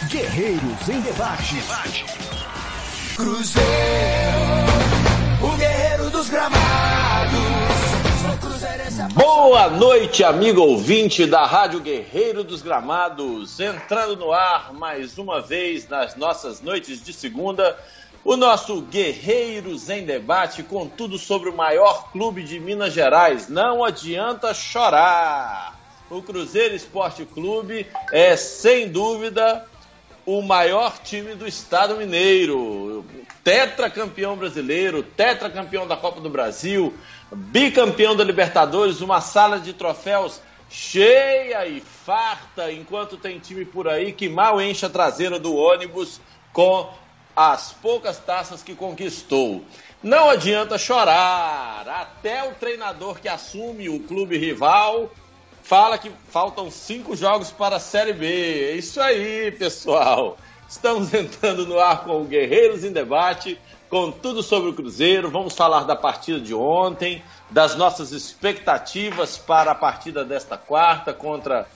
Guerreiros em Debate. Cruzeiro, o guerreiro dos gramados. Boa noite, amigo ouvinte da Rádio Guerreiro dos Gramados. Entrando no ar mais uma vez nas nossas noites de segunda, o nosso Guerreiros em Debate com tudo sobre o maior clube de Minas Gerais. Não adianta chorar. O Cruzeiro Esporte Clube é, sem dúvida, o maior time do estado mineiro. Tetracampeão brasileiro, tetracampeão da Copa do Brasil, bicampeão da Libertadores, uma sala de troféus cheia e farta, enquanto tem time por aí que mal enche a traseira do ônibus com as poucas taças que conquistou. Não adianta chorar. Até o treinador que assume o clube rival fala que faltam 5 jogos para a Série B. É isso aí, pessoal. Estamos entrando no ar com o Guerreiros em Debate, com tudo sobre o Cruzeiro. Vamos falar da partida de ontem, das nossas expectativas para a partida desta quarta contra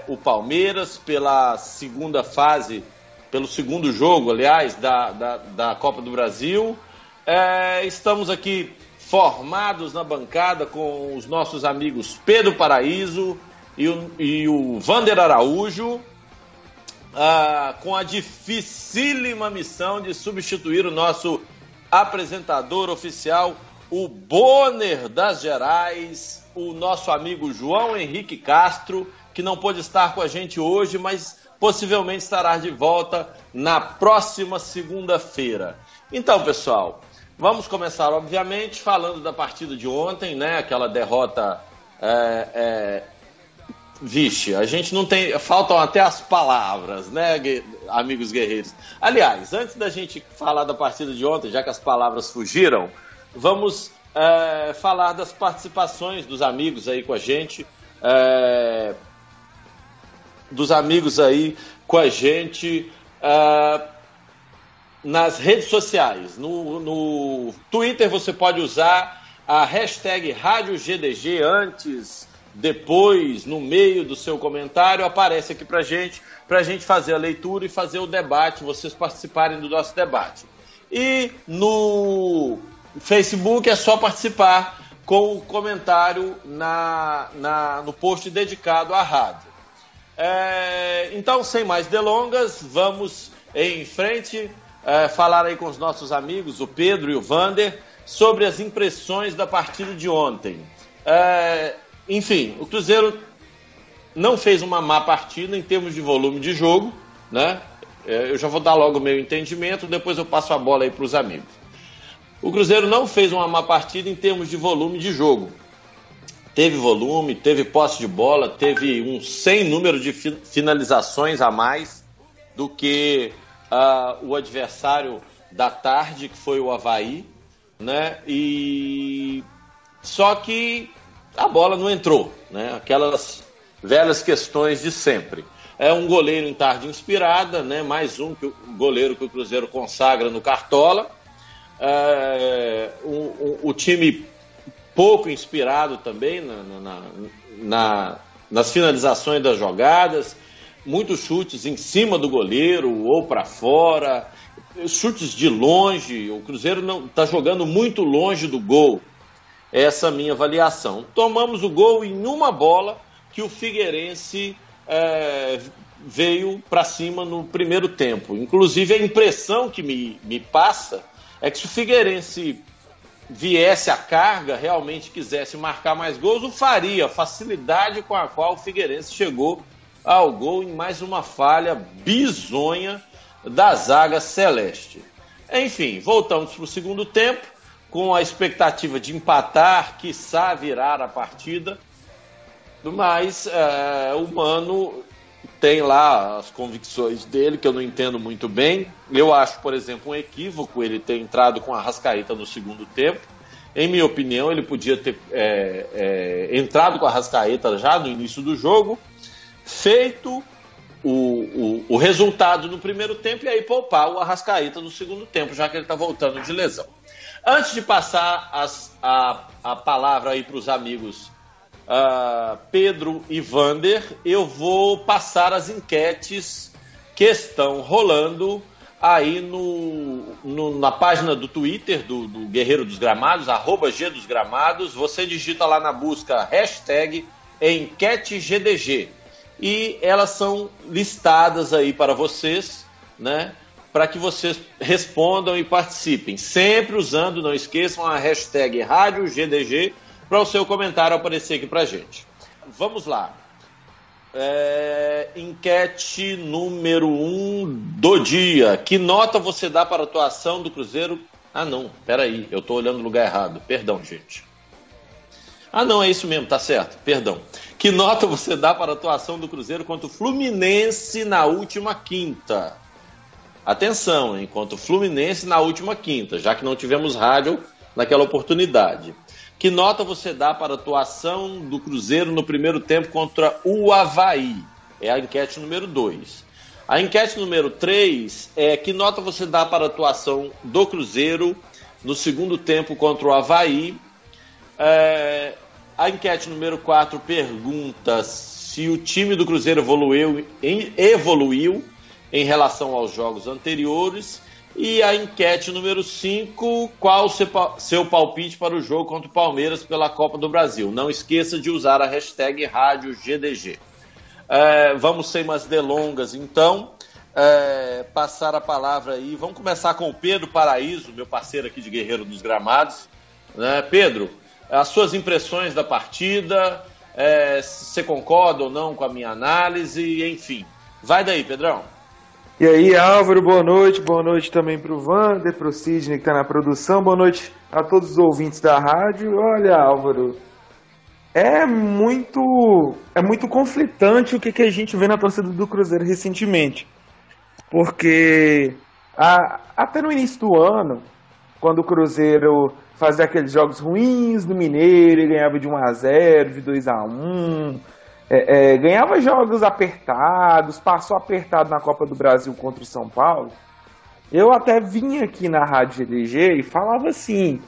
o Palmeiras, pela segunda fase, pelo segundo jogo, aliás, da Copa do Brasil. Estamos aqui formados na bancada com os nossos amigos Pedro Paraíso e o Vander Araújo, com a dificílima missão de substituir o nosso apresentador oficial, o Bonner das Gerais, o nosso amigo João Henrique Castro, que não pôde estar com a gente hoje, mas possivelmente estará de volta na próxima segunda-feira. Então, pessoal, vamos começar, obviamente, falando da partida de ontem, né? Aquela derrota. Vixe, a gente não tem. Faltam até as palavras, né, amigos guerreiros? Aliás, antes da gente falar da partida de ontem, já que as palavras fugiram, vamos falar das participações dos amigos aí com a gente. Nas redes sociais. No Twitter você pode usar a hashtag RádioGDG antes, depois, no meio do seu comentário, aparece aqui pra gente fazer a leitura e fazer o debate, vocês participarem do nosso debate. E no Facebook é só participar com o comentário no post dedicado à rádio. Então, sem mais delongas, vamos em frente falar aí com os nossos amigos, o Pedro e o Vander, sobre as impressões da partida de ontem. Enfim, o Cruzeiro não fez uma má partida em termos de volume de jogo, né? Eu já vou dar logo o meu entendimento, depois eu passo a bola aí para os amigos. O Cruzeiro não fez uma má partida em termos de volume de jogo. Teve volume, teve posse de bola, teve um sem número de finalizações a mais do que o adversário da tarde, que foi o Avaí, né? Só que a bola não entrou, né? Aquelas velhas questões de sempre. É um goleiro em tarde inspirada, né? Mais um goleiro que o Cruzeiro consagra no Cartola. O time pouco inspirado também nas finalizações das jogadas, muitos chutes em cima do goleiro ou para fora, chutes de longe. O Cruzeiro não está jogando muito longe do gol. Essa é a minha avaliação. Tomamos o gol em uma bola que o Figueirense veio para cima no primeiro tempo. Inclusive, a impressão que me passa é que se o Figueirense viesse à carga, realmente quisesse marcar mais gols, o faria. A facilidade com a qual o Figueirense chegou ao gol em mais uma falha bizonha da zaga celeste. Enfim, voltamos para o segundo tempo, com a expectativa de empatar, quiçá virar a partida, mas o Mano tem lá as convicções dele, que eu não entendo muito bem. Eu acho, por exemplo, um equívoco ele ter entrado com a Arrascaeta no segundo tempo. Em minha opinião, ele podia ter entrado com a Arrascaeta já no início do jogo, feito o resultado no primeiro tempo e aí poupar o Arrascaeta no segundo tempo, já que ele está voltando de lesão. Antes de passar a palavra aí para os amigos Pedro e Vander, eu vou passar as enquetes que estão rolando aí na página do Twitter do Guerreiro dos Gramados, @GDosGramados. Você digita lá na busca hashtag EnqueteGDG e elas são listadas aí para vocês, né? Para que vocês respondam e participem. Sempre usando, não esqueçam, a hashtag RádioGDG para o seu comentário aparecer aqui para a gente. Vamos lá. Enquete número 1 do dia. Que nota você dá para a atuação do Cruzeiro? Ah, não, peraí, eu estou olhando no lugar errado. Perdão, gente. Ah, não, é isso mesmo, tá certo, perdão. Que nota você dá para a atuação do Cruzeiro contra o Fluminense na última quinta? Atenção, hein? Contra o Fluminense na última quinta, já que não tivemos rádio naquela oportunidade. Que nota você dá para a atuação do Cruzeiro no primeiro tempo contra o Avaí? É a enquete número 2. A enquete número 3 é que nota você dá para a atuação do Cruzeiro no segundo tempo contra o Avaí? A enquete número 4 pergunta se o time do Cruzeiro evoluiu em relação aos jogos anteriores. E a enquete número 5, qual o seu palpite para o jogo contra o Palmeiras pela Copa do Brasil? Não esqueça de usar a hashtag RádioGDG. Vamos sem mais delongas, então, passar a palavra aí. Vamos começar com o Pedro Paraíso, meu parceiro aqui de Guerreiro dos Gramados. Pedro, as suas impressões da partida, se você concorda ou não com a minha análise, enfim. Vai daí, Pedrão. E aí, Álvaro, boa noite também para o Wander, para o Sidney que está na produção, boa noite a todos os ouvintes da rádio. Olha, Álvaro, é muito conflitante o que a gente vê na torcida do Cruzeiro recentemente, porque até no início do ano, quando o Cruzeiro fazia aqueles jogos ruins do Mineiro, ele ganhava de 1-0, de 2-1, ganhava jogos apertados, passou apertado na Copa do Brasil contra o São Paulo. Eu até vinha aqui na Rádio GDG e falava assim,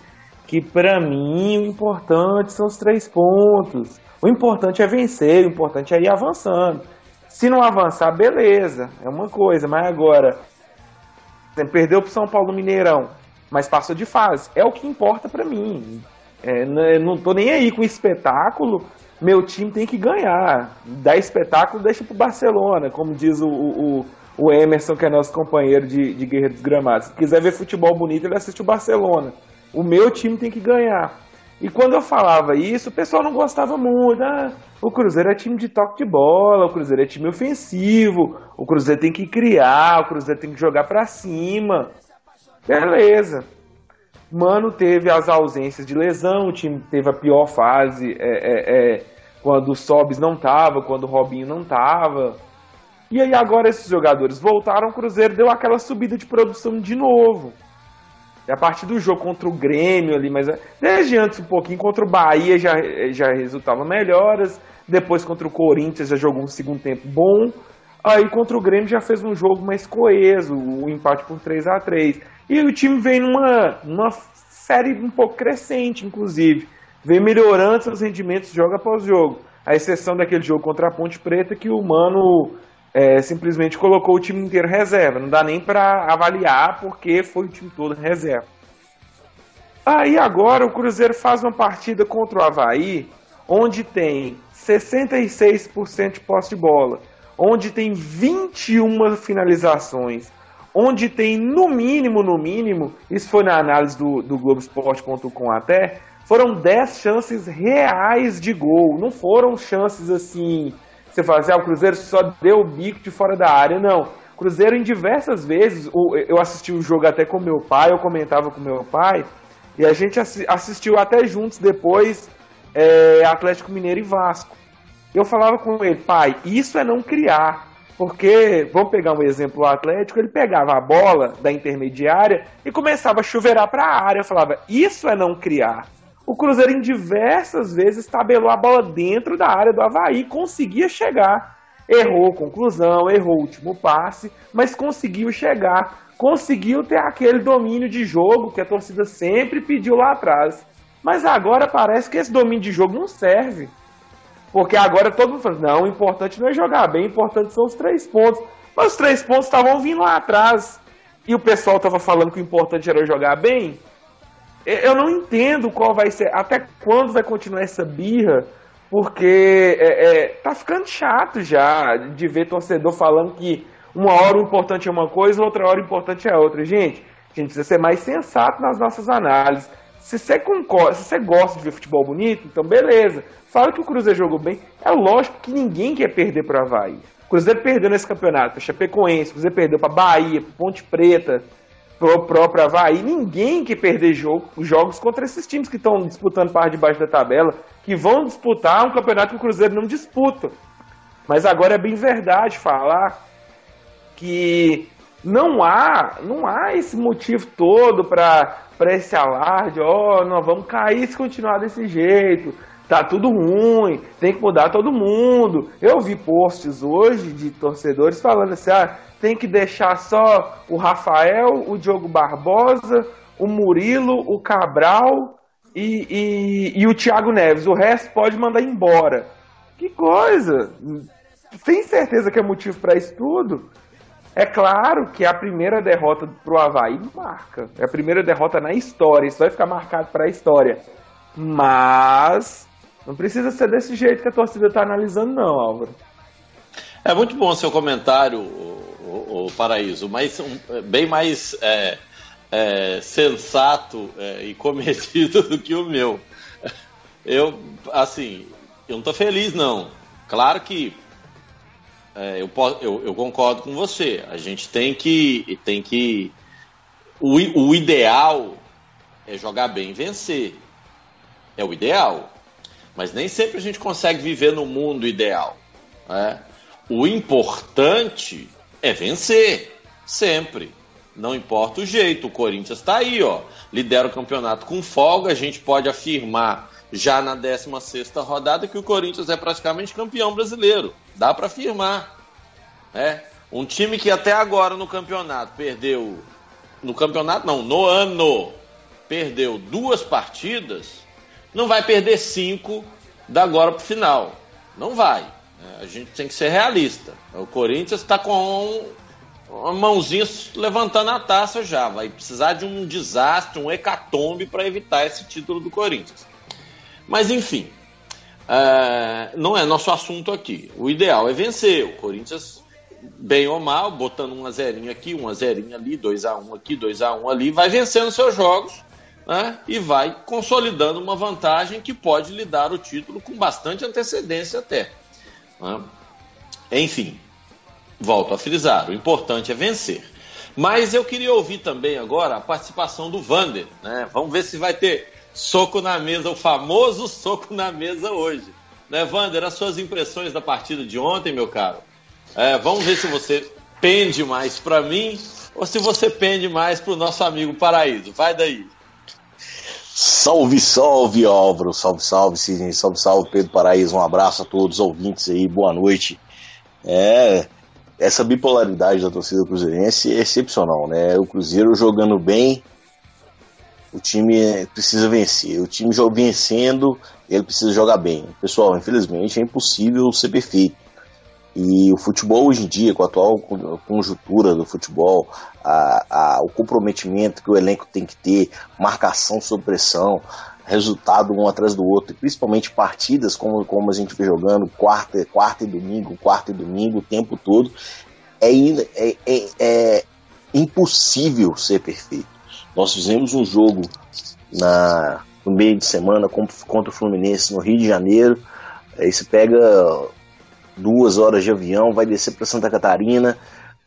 que pra mim o importante são os 3 pontos. O importante é vencer, o importante é ir avançando. Se não avançar, beleza, é uma coisa, mas agora perdeu pro São Paulo no Mineirão, mas passou de fase, é o que importa pra mim. Não tô nem aí com espetáculo. Meu time tem que ganhar. Dá espetáculo, deixa pro Barcelona, como diz o Emerson, que é nosso companheiro de Guerreiro dos Gramados. Se quiser ver futebol bonito, ele assiste o Barcelona. O meu time tem que ganhar. E quando eu falava isso, o pessoal não gostava muito. O Cruzeiro é time de toque de bola, o Cruzeiro é time ofensivo, o Cruzeiro tem que criar, o Cruzeiro tem que jogar pra cima. Beleza. Mano teve as ausências de lesão, o time teve a pior fase quando o Sobis não tava, quando o Robinho não tava. E aí agora esses jogadores voltaram, o Cruzeiro deu aquela subida de produção de novo. E a partir do jogo contra o Grêmio ali, mas desde antes um pouquinho, contra o Bahia já resultava melhoras, depois contra o Corinthians já jogou um segundo tempo bom, aí contra o Grêmio já fez um jogo mais coeso, o empate por 3-3. E o time vem numa série um pouco crescente, inclusive. Vem melhorando seus rendimentos jogo após jogo. A exceção daquele jogo contra a Ponte Preta, que o Mano simplesmente colocou o time inteiro reserva. Não dá nem para avaliar, porque foi o time todo reserva. Aí agora o Cruzeiro faz uma partida contra o Avaí, onde tem 66% de posse de bola, onde tem 21 finalizações, onde tem no mínimo, isso foi na análise do Globoesporte.com até, foram 10 chances reais de gol, não foram chances assim, você fala assim, o Cruzeiro só deu o bico de fora da área, não. O Cruzeiro em diversas vezes, eu assisti o jogo até com meu pai, eu comentava com meu pai, e a gente assistiu até juntos depois Atlético Mineiro e Vasco. Eu falava com ele, pai, isso é não criar. Porque, vamos pegar um exemplo, o Atlético, ele pegava a bola da intermediária e começava a chuveirar para a área. Eu falava, isso é não criar. O Cruzeiro em diversas vezes tabelou a bola dentro da área do Avaí, conseguia chegar. Errou conclusão, errou o último passe, mas conseguiu chegar. Conseguiu ter aquele domínio de jogo que a torcida sempre pediu lá atrás. Mas agora parece que esse domínio de jogo não serve. Porque agora todo mundo fala, não, o importante não é jogar bem, o importante são os 3 pontos. Mas os 3 pontos estavam vindo lá atrás. E o pessoal estava falando que o importante era jogar bem. Eu não entendo qual vai ser, até quando vai continuar essa birra, porque tá ficando chato já de ver torcedor falando que uma hora o importante é uma coisa, outra hora o importante é outra. Gente, a gente precisa ser mais sensato nas nossas análises. Se você concorda, se você gosta de ver futebol bonito, então beleza. Fala que o Cruzeiro jogou bem. É lógico que ninguém quer perder para o Avaí. O Cruzeiro perdeu nesse campeonato para Chapecoense, o Cruzeiro perdeu para Bahia, para Ponte Preta, pro próprio Avaí. Ninguém quer perder jogos contra esses times que estão disputando parte de baixo da tabela, que vão disputar um campeonato que o Cruzeiro não disputa. Mas agora é bem verdade falar que não há esse motivo todo para esse alarde, nós vamos cair se continuar desse jeito, tá tudo ruim, tem que mudar todo mundo. Eu vi posts hoje de torcedores falando assim, tem que deixar só o Rafael, o Diogo Barbosa, o Murilo, o Cabral e o Thiago Neves, o resto pode mandar embora. Que coisa! Tem certeza que é motivo para isso tudo? É claro que a primeira derrota pro Avaí marca. É a primeira derrota na história. Isso vai ficar marcado para a história. Mas não precisa ser desse jeito que a torcida está analisando, não, Álvaro. É muito bom seu comentário, o Paraíso, mas bem mais sensato e comedido do que o meu. Eu não estou feliz, não. Claro que eu concordo com você. A gente tem que o ideal é jogar bem e vencer. É o ideal. Mas nem sempre a gente consegue viver no mundo ideal. Né? O importante é vencer. Sempre. Não importa o jeito. O Corinthians está aí, lidera o campeonato com folga. A gente pode afirmar já na 16ª rodada que o Corinthians é praticamente campeão brasileiro. Dá para afirmar. Um time que até agora no campeonato perdeu... No ano perdeu 2 partidas, não vai perder 5 da agora pro final. Não vai. A gente tem que ser realista. O Corinthians está com uma mãozinha levantando a taça já. Vai precisar de um desastre, um hecatombe para evitar esse título do Corinthians. Mas enfim, não é nosso assunto aqui. O ideal é vencer. O Corinthians, bem ou mal, botando 1-0 aqui, 1-0 ali, 2-1 aqui, 2-1 ali, vai vencendo seus jogos, né? E vai consolidando uma vantagem que pode lhe dar o título com bastante antecedência até. Né? Enfim, volto a frisar, o importante é vencer. Mas eu queria ouvir também agora a participação do Vander, né? Vamos ver se vai ter soco na mesa, o famoso soco na mesa hoje. Né, Vander, as suas impressões da partida de ontem, meu caro? Vamos ver se você pende mais para mim ou se você pende mais para o nosso amigo Paraíso. Vai daí. Salve, salve, Álvaro. Salve, salve, Sidney. Salve, salve, Pedro Paraíso. Um abraço a todos os ouvintes aí. Boa noite. Essa bipolaridade da torcida cruzeirense é excepcional, né? O Cruzeiro jogando bem, o time precisa vencer. O time vencendo, ele precisa jogar bem. Pessoal, infelizmente é impossível ser perfeito. E o futebol hoje em dia, com a atual conjuntura do futebol, o comprometimento que o elenco tem que ter, marcação sob pressão, resultado um atrás do outro, e principalmente partidas como a gente vem jogando, quarta e domingo, o tempo todo, é impossível ser perfeito. Nós fizemos um jogo no meio de semana contra o Fluminense no Rio de Janeiro, aí você pega 2 horas de avião, vai descer para Santa Catarina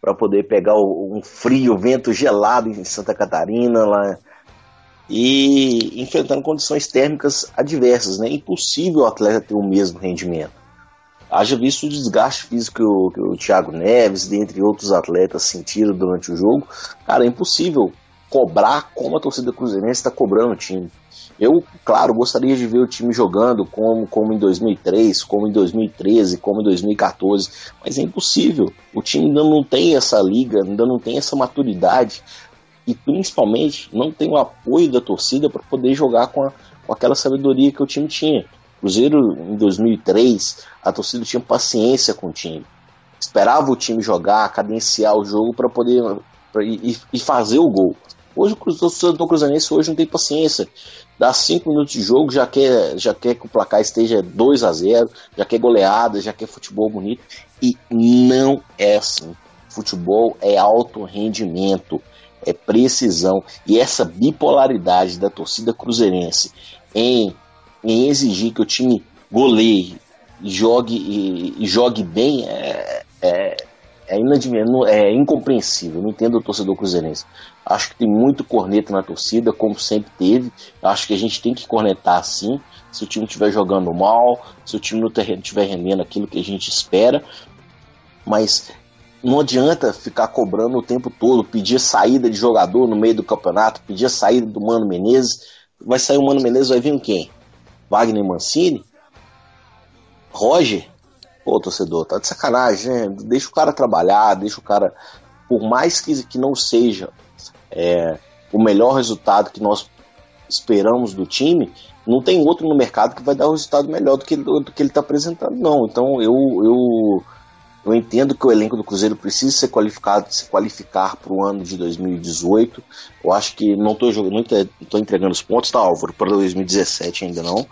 para poder pegar um frio, vento gelado em Santa Catarina lá, e enfrentando condições térmicas adversas, né? É impossível o atleta ter o mesmo rendimento. Haja visto o desgaste físico que o Thiago Neves, dentre outros atletas, sentiram durante o jogo. Cara, é impossível cobrar como a torcida cruzeirense está cobrando o time. Eu, claro, gostaria de ver o time jogando como em 2003, como em 2013, como em 2014, mas é impossível. O time ainda não tem essa liga, ainda não tem essa maturidade e principalmente não tem o apoio da torcida para poder jogar com aquela sabedoria que o time tinha. Cruzeiro, em 2003, a torcida tinha paciência com o time. esperava o time jogar, cadenciar o jogo para poder e fazer o gol. Hoje o torcedor cruzeirense hoje não tem paciência. Dá 5 minutos de jogo, já quer que o placar esteja 2-0, já quer goleada, já quer futebol bonito. E não é assim. Futebol é alto rendimento, é precisão. E essa bipolaridade da torcida cruzeirense em exigir que o time goleie e jogue bem é incompreensível. Não entendo o torcedor cruzeirense. Acho que tem muito corneta na torcida, como sempre teve. Acho que a gente tem que cornetar sim, se o time estiver jogando mal, se o time no terreno estiver rendendo aquilo que a gente espera. Mas não adianta ficar cobrando o tempo todo, pedir saída de jogador no meio do campeonato, pedir a saída do Mano Menezes. Vai sair o Mano Menezes, vai vir quem? Wagner Mancini? Roger? Pô, torcedor, tá de sacanagem, né? Deixa o cara trabalhar, deixa o cara... Por mais que não seja o melhor resultado que nós esperamos do time, não tem outro no mercado que vai dar um resultado melhor do que ele está apresentando, não. Então eu entendo que o elenco do Cruzeiro precisa se qualificar para o ano de 2018. Eu acho que não estou entregando os pontos, tá, Álvaro? Para 2017 ainda não,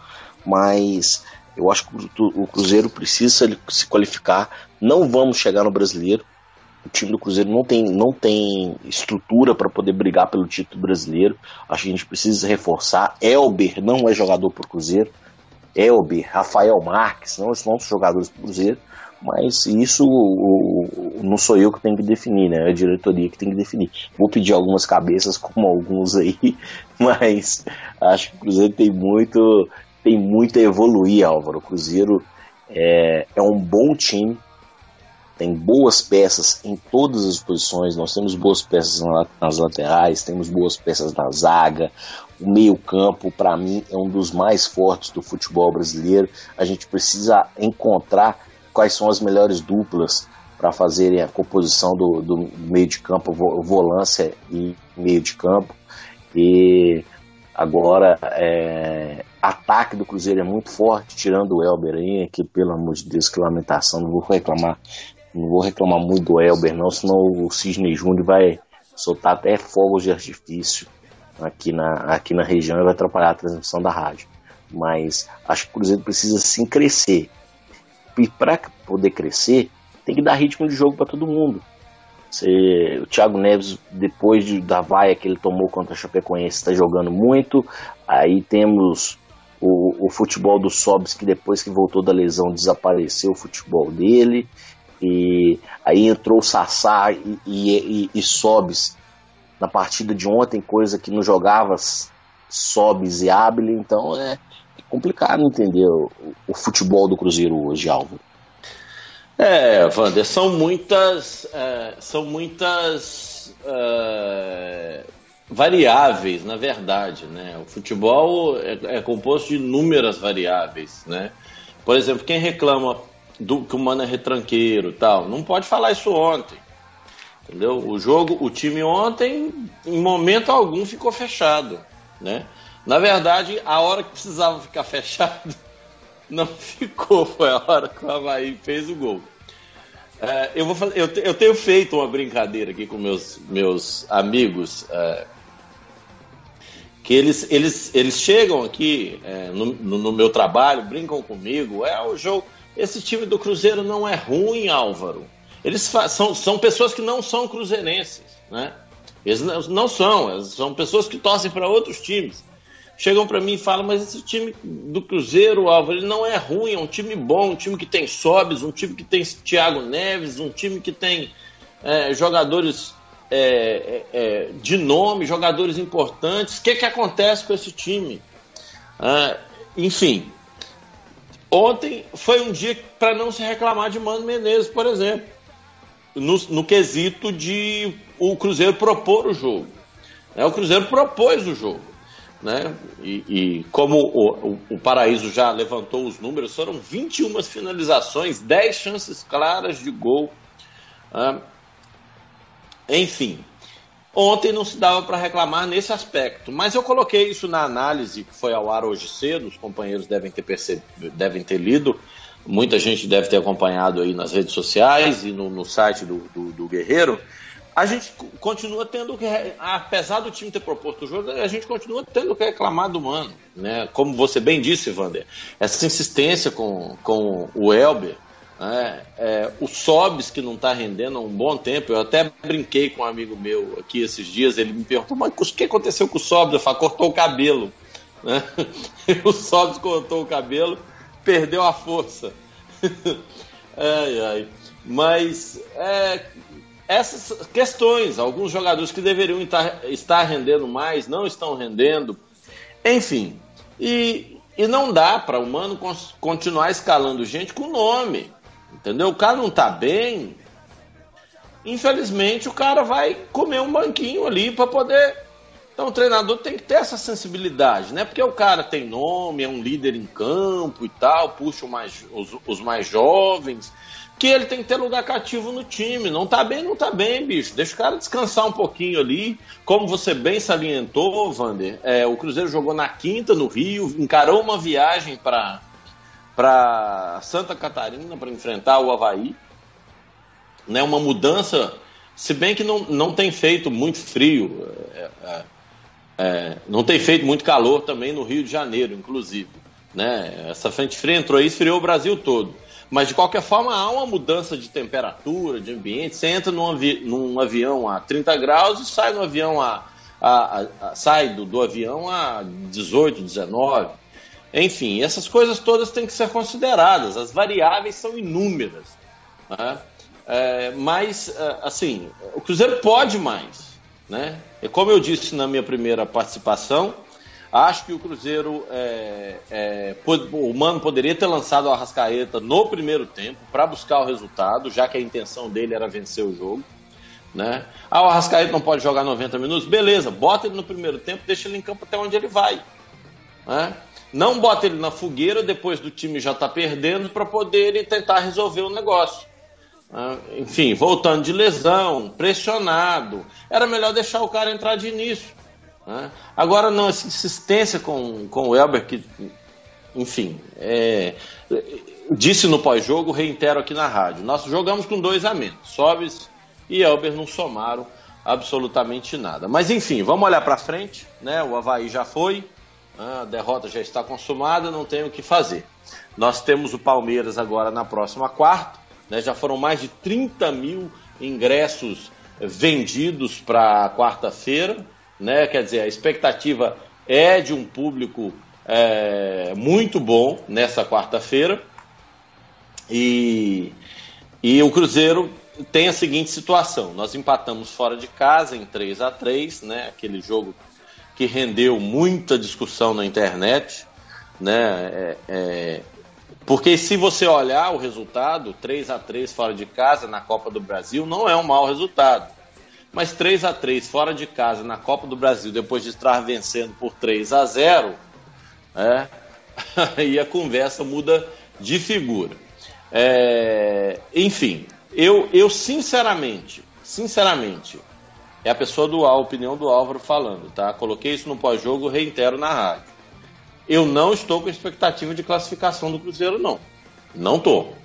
mas eu acho que o Cruzeiro precisa se qualificar. Não vamos chegar no Brasileiro. O time do Cruzeiro não tem estrutura para poder brigar pelo título brasileiro. Acho que a gente precisa reforçar. Elber não é jogador para o Cruzeiro. Elber, Rafael Marques não são jogadores para o Cruzeiro. Mas isso não sou eu que tenho que definir, né? É a diretoria que tem que definir. Vou pedir algumas cabeças, como alguns aí, mas acho que o Cruzeiro tem muito a evoluir, Álvaro. O Cruzeiro é um bom time, tem boas peças em todas as posições. Nós temos boas peças nas laterais, temos boas peças na zaga. O meio-campo, para mim, é um dos mais fortes do futebol brasileiro. A gente precisa encontrar quais são as melhores duplas para fazerem a composição do meio de campo, volância e meio de campo. E agora, ataque do Cruzeiro é muito forte, tirando o Elber aí, que pelo amor de Deus, que lamentação, não vou reclamar muito do Elber não, senão o Sidney Júnior vai soltar até fogos de artifício aqui na região e vai atrapalhar a transmissão da rádio. Mas acho que o Cruzeiro precisa sim crescer. E para poder crescer, tem que dar ritmo de jogo para todo mundo. O Thiago Neves, depois da vaia que ele tomou contra a Chapecoense, está jogando muito. Aí temos o futebol do Sobis, que depois que voltou da lesão desapareceu o futebol dele. E aí entrou o Sassá e Sobis na partida de ontem, coisa que não jogava Sobis e Abel. Então é complicado entender o futebol do Cruzeiro hoje, Álvaro. Wander, são muitas variáveis, na verdade, né? O futebol é composto de inúmeras variáveis, né? Por exemplo, quem reclama que o Mano é retranqueiro, tal, não pode falar isso ontem, entendeu? O time ontem, em momento algum, ficou fechado, né? Na verdade, a hora que precisava ficar fechado, não ficou. Foi a hora que o Avaí fez o gol. Eu tenho feito uma brincadeira aqui com meus amigos, que eles chegam aqui no meu trabalho, brincam comigo. O jogo. Esse time do Cruzeiro não é ruim, Álvaro. Eles são pessoas que não são cruzeirenses, né? Eles não são pessoas que torcem para outros times. Chegam para mim e falam, mas esse time do Cruzeiro, Álvaro, ele não é ruim, é um time bom, um time que tem Sobis, um time que tem Thiago Neves, um time que tem jogadores de nome, jogadores importantes. O que acontece com esse time? Enfim, ontem foi um dia para não se reclamar de Mano Menezes, por exemplo, no quesito de o Cruzeiro propor o jogo. O Cruzeiro propôs o jogo. Né? E como o Paraíso já levantou os números, foram 21 finalizações, 10 chances claras de gol. Enfim, ontem não se dava para reclamar nesse aspecto, mas eu coloquei isso na análise que foi ao ar hoje cedo, os companheiros devem ter lido, muita gente deve ter acompanhado aí nas redes sociais e no site do Guerreiro, a gente continua tendo que, apesar do time ter proposto o jogo, a gente continua tendo que reclamar do Mano, né? Como você bem disse, Wander, essa insistência com o Elber, né? O Sobis, que não está rendendo há um bom tempo. Eu até brinquei com um amigo meu aqui esses dias, ele me perguntou, mas o que aconteceu com o Sobis? Eu falei, cortou o cabelo, né? O Sobis cortou o cabelo, perdeu a força. Mas essas questões, alguns jogadores que deveriam estar rendendo mais, não estão rendendo, enfim, e não dá para o Mano continuar escalando gente com nome, entendeu? O cara não tá bem, infelizmente o cara vai comer um banquinho ali para poder. Então o treinador tem que ter essa sensibilidade, né? Porque o cara tem nome, é um líder em campo e tal, puxa os mais jovens, que ele tem que ter lugar cativo no time. Não tá bem, bicho. Deixa o cara descansar um pouquinho ali. Como você bem salientou, Wander, o Cruzeiro jogou na quinta no Rio, encarou uma viagem para Santa Catarina para enfrentar o Avaí, né? Uma mudança, se bem que não tem feito muito frio, não tem feito muito calor também no Rio de Janeiro, inclusive, né? Essa frente fria entrou aí e esfriou o Brasil todo. Mas, de qualquer forma, há uma mudança de temperatura, de ambiente. Você entra num avião a 30 graus e sai no avião sai do avião a 18, 19. Enfim, essas coisas todas têm que ser consideradas. As variáveis são inúmeras, né? Mas, assim, o Cruzeiro pode mais, né? E como eu disse na minha primeira participação, acho que o Cruzeiro, o Mano poderia ter lançado o Arrascaeta no primeiro tempo para buscar o resultado, já que a intenção dele era vencer o jogo, né? O Arrascaeta não pode jogar 90 minutos, beleza, bota ele no primeiro tempo, deixa ele em campo até onde ele vai, né? Não bota ele na fogueira depois do time já estar perdendo para poder ele tentar resolver o negócio. Enfim, voltando de lesão, pressionado, era melhor deixar o cara entrar de início. Agora não, essa insistência com o Elber, que, enfim, disse no pós-jogo, reitero aqui na rádio, nós jogamos com 2 a menos, Sobis e Elber não somaram absolutamente nada. Mas enfim, vamos olhar para frente, né? O Avaí já foi, a derrota já está consumada, não tem o que fazer. Nós temos o Palmeiras agora na próxima quarta, né? Já foram mais de 30 mil ingressos vendidos para quarta-feira, né? Quer dizer, a expectativa é de um público muito bom nessa quarta-feira, e o Cruzeiro tem a seguinte situação: nós empatamos fora de casa em 3 a 3, né? Aquele jogo que rendeu muita discussão na internet, né? Porque se você olhar o resultado, 3 a 3 fora de casa na Copa do Brasil não é um mau resultado. Mas 3 a 3 fora de casa na Copa do Brasil, depois de estar vencendo por 3 a 0, aí a conversa muda de figura. Enfim, eu sinceramente, é a opinião do Álvaro falando, tá? Coloquei isso no pós-jogo, reitero na rádio. Eu não estou com expectativa de classificação do Cruzeiro, não. Não estou.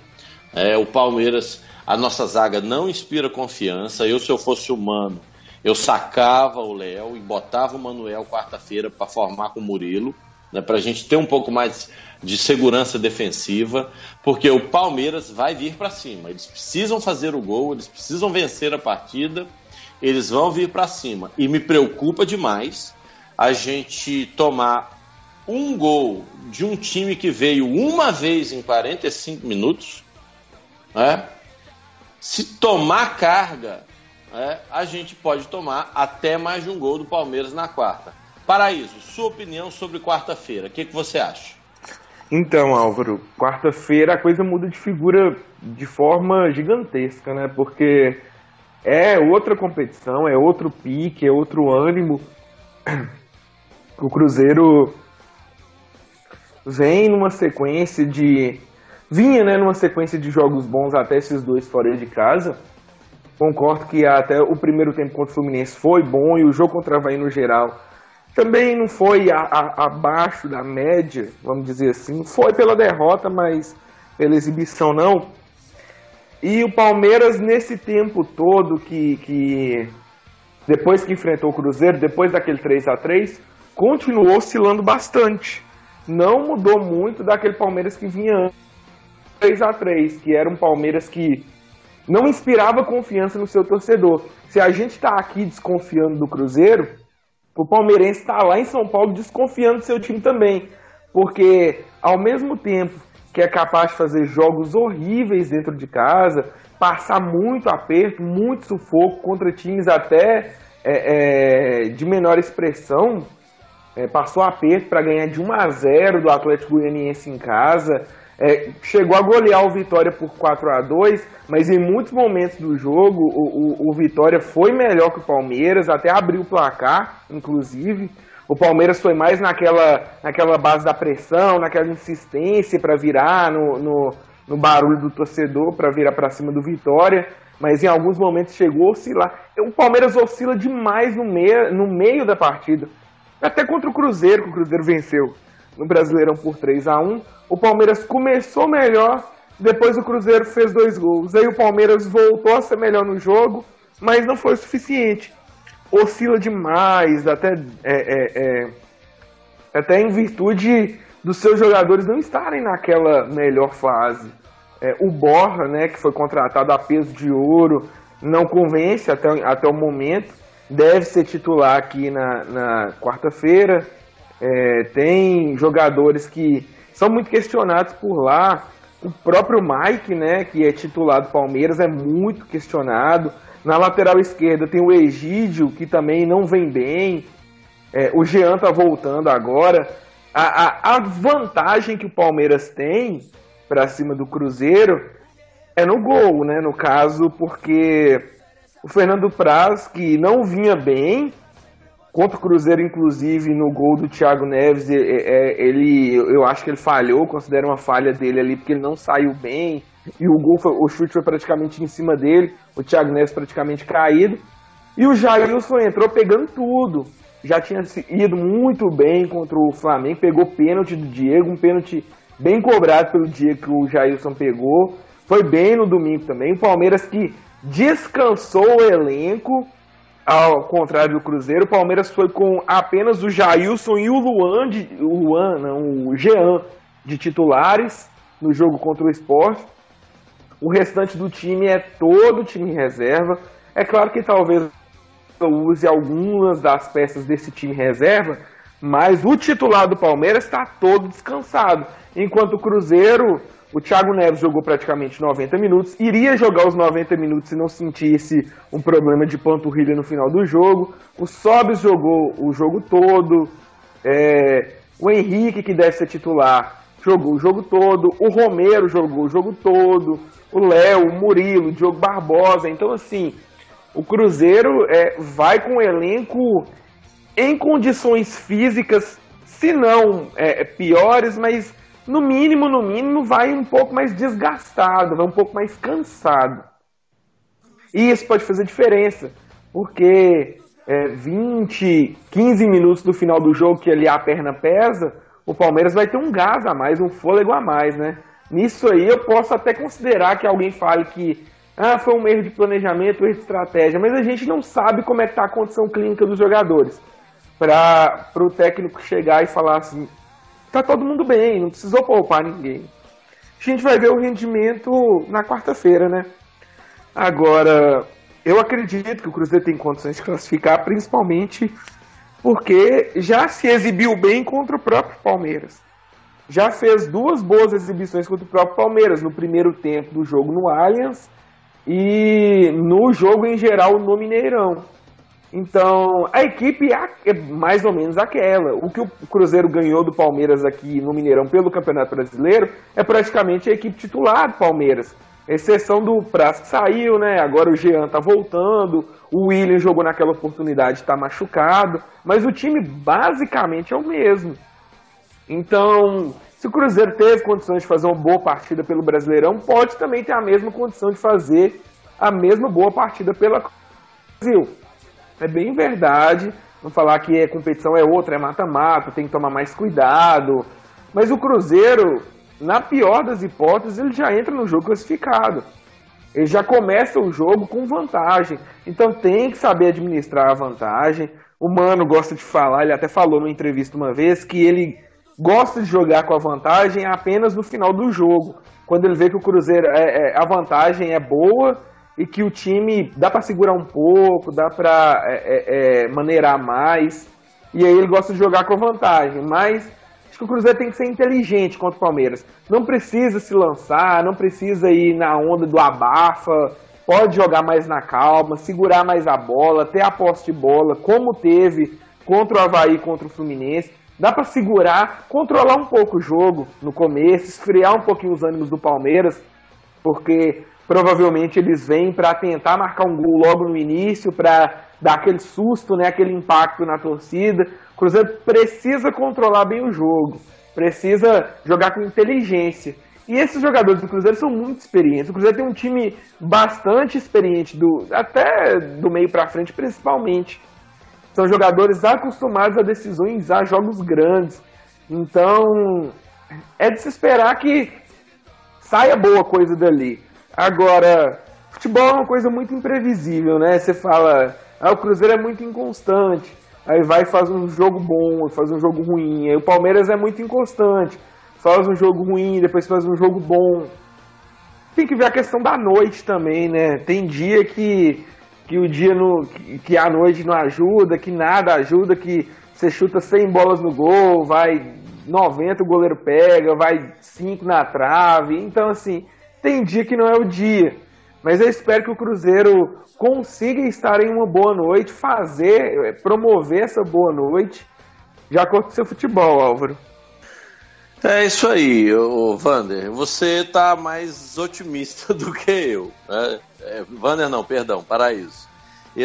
O Palmeiras, a nossa zaga não inspira confiança. Se eu fosse o Mano, eu sacava o Léo e botava o Manuel quarta-feira para formar com o Murilo, né, para a gente ter um pouco mais de segurança defensiva, porque o Palmeiras vai vir para cima. Eles precisam fazer o gol, eles precisam vencer a partida, eles vão vir para cima. E me preocupa demais a gente tomar um gol de um time que veio uma vez em 45 minutos, né? Se tomar carga, a gente pode tomar até mais de um gol do Palmeiras na quarta. Paraíso, sua opinião sobre quarta-feira, o que você acha? Então, Álvaro, quarta-feira a coisa muda de figura de forma gigantesca, né? Porque é outra competição, é outro pique, é outro ânimo. O Cruzeiro vinha numa sequência de jogos bons até esses 2 fora de casa. Concordo que até o primeiro tempo contra o Fluminense foi bom e o jogo contra o Avaí no geral também não foi abaixo da média, vamos dizer assim. Foi pela derrota, mas pela exibição, não. E o Palmeiras, nesse tempo todo que depois que enfrentou o Cruzeiro, depois daquele 3-3, continuou oscilando bastante. Não mudou muito daquele Palmeiras que vinha antes do 3-3, que era um Palmeiras que não inspirava confiança no seu torcedor. Se a gente está aqui desconfiando do Cruzeiro, o palmeirense está lá em São Paulo desconfiando do seu time também. Porque, ao mesmo tempo que é capaz de fazer jogos horríveis dentro de casa, passar muito aperto, muito sufoco contra times até de menor expressão, passou aperto para ganhar de 1-0 do Atlético Goianiense em casa, chegou a golear o Vitória por 4-2, mas em muitos momentos do jogo o Vitória foi melhor que o Palmeiras, até abriu o placar, inclusive. O Palmeiras foi mais naquela base da pressão, naquela insistência para virar no barulho do torcedor, para virar para cima do Vitória, mas em alguns momentos chegou a oscilar. O Palmeiras oscila demais no meio da partida, até contra o Cruzeiro, que o Cruzeiro venceu no Brasileirão por 3-1. O Palmeiras começou melhor, depois o Cruzeiro fez 2 gols. Aí o Palmeiras voltou a ser melhor no jogo, mas não foi o suficiente. Oscila demais, até em virtude dos seus jogadores não estarem naquela melhor fase. O Borja, né, que foi contratado a peso de ouro, não convence até o momento. Deve ser titular aqui na quarta-feira. Tem jogadores que são muito questionados por lá. O próprio Mike, né, que é titular do Palmeiras, é muito questionado. Na lateral esquerda tem o Egídio, que também não vem bem. O Jean tá voltando agora. A vantagem que o Palmeiras tem para cima do Cruzeiro é no gol, né? No caso, porque o Fernando Praz, que não vinha bem, contra o Cruzeiro, inclusive, no gol do Thiago Neves, eu acho que ele falhou, considero uma falha dele ali, porque ele não saiu bem, e o chute foi praticamente em cima dele, o Thiago Neves praticamente caído, e o Jailson entrou pegando tudo, já tinha ido muito bem contra o Flamengo, pegou pênalti do Diego, um pênalti bem cobrado pelo Diego que o Jailson pegou, foi bem no domingo também. O Palmeiras que descansou o elenco, ao contrário do Cruzeiro. O Palmeiras foi com apenas o Jailson e o Jean de titulares no jogo contra o Sport. O restante do time é todo time reserva. É claro que talvez eu use algumas das peças desse time reserva, mas o titular do Palmeiras está todo descansado. Enquanto o Cruzeiro, o Thiago Neves jogou praticamente 90 minutos, iria jogar os 90 minutos se não sentisse um problema de panturrilha no final do jogo. O Sobis jogou o jogo todo, o Henrique, que deve ser titular, jogou o jogo todo, o Romero jogou o jogo todo, o Léo, o Murilo, o Diogo Barbosa. Então, assim, o Cruzeiro vai com o elenco em condições físicas, se não piores, mas no mínimo vai um pouco mais desgastado, vai um pouco mais cansado. E isso pode fazer diferença, porque 20, 15 minutos do final do jogo, que ali a perna pesa, o Palmeiras vai ter um gás a mais, um fôlego a mais, né? Nisso aí eu posso até considerar que alguém fale que foi um erro de planejamento, um erro de estratégia, mas a gente não sabe como é que está a condição clínica dos jogadores. Para o técnico chegar e falar assim, tá todo mundo bem, não precisou poupar ninguém. A gente vai ver o rendimento na quarta-feira, né? Agora, eu acredito que o Cruzeiro tem condições de classificar, principalmente porque já se exibiu bem contra o próprio Palmeiras. Já fez 2 boas exibições contra o próprio Palmeiras, no primeiro tempo do jogo no Allianz e no jogo em geral no Mineirão. Então, a equipe é mais ou menos aquela. O que o Cruzeiro ganhou do Palmeiras aqui no Mineirão pelo Campeonato Brasileiro é praticamente a equipe titular do Palmeiras. Exceção do Praz que saiu, né? Agora o Jean tá voltando, o Willian jogou naquela oportunidade, tá machucado, mas o time basicamente é o mesmo. Então, se o Cruzeiro teve condições de fazer uma boa partida pelo Brasileirão, pode também ter a mesma condição de fazer a mesma boa partida pela Brasil. É bem verdade, não falar que a competição é outra, é mata-mata, tem que tomar mais cuidado. Mas o Cruzeiro, na pior das hipóteses, ele já entra no jogo classificado. Ele já começa o jogo com vantagem. Então tem que saber administrar a vantagem. O Mano gosta de falar, ele até falou numa entrevista uma vez, que ele gosta de jogar com a vantagem apenas no final do jogo. Quando ele vê que o Cruzeiro, a vantagem é boa e que o time dá para segurar um pouco, dá para maneirar mais. E aí ele gosta de jogar com a vantagem. Mas acho que o Cruzeiro tem que ser inteligente contra o Palmeiras. Não precisa se lançar, não precisa ir na onda do abafa. Pode jogar mais na calma, segurar mais a bola, ter a posse de bola, como teve contra o Avaí, contra o Fluminense. Dá para segurar, controlar um pouco o jogo no começo, esfriar um pouquinho os ânimos do Palmeiras, porque provavelmente eles vêm para tentar marcar um gol logo no início, para dar aquele susto, né, aquele impacto na torcida. O Cruzeiro precisa controlar bem o jogo, precisa jogar com inteligência. E esses jogadores do Cruzeiro são muito experientes. O Cruzeiro tem um time bastante experiente, até do meio para frente principalmente. São jogadores acostumados a decisões, a jogos grandes. Então, é de se esperar que saia boa coisa dali. Agora, futebol é uma coisa muito imprevisível, né? Você fala, o Cruzeiro é muito inconstante. Aí vai e faz um jogo bom, faz um jogo ruim. Aí o Palmeiras é muito inconstante. Faz um jogo ruim, depois faz um jogo bom. Tem que ver a questão da noite também, né? Tem dia que o dia que a noite não ajuda, que nada ajuda, que você chuta 100 bolas no gol, vai 90 o goleiro pega, vai 5 na trave. Então, assim, tem dia que não é o dia. Mas eu espero que o Cruzeiro consiga estar em uma boa noite, promover essa boa noite, de acordo com o seu futebol, Álvaro. É isso aí, Vander. Você tá mais otimista do que eu. Né? Vander não, perdão, Paraíso.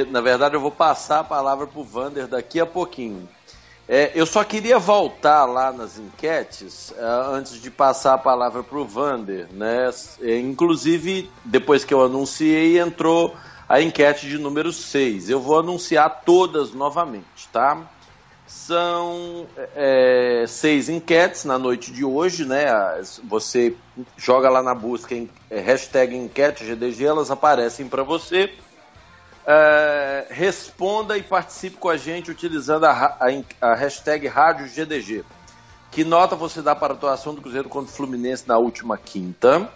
Na verdade, eu vou passar a palavra pro Vander daqui a pouquinho. Eu só queria voltar lá nas enquetes antes de passar a palavra pro Vander. Né? Inclusive, depois que eu anunciei, entrou a enquete de número 6. Eu vou anunciar todas novamente, tá? São 6 enquetes na noite de hoje, né? Você joga lá na busca hashtag enquete GDG, elas aparecem para você. Responda e participe com a gente utilizando a hashtag Rádio GDG. Que nota você dá para a atuação do Cruzeiro contra o Fluminense na última quinta?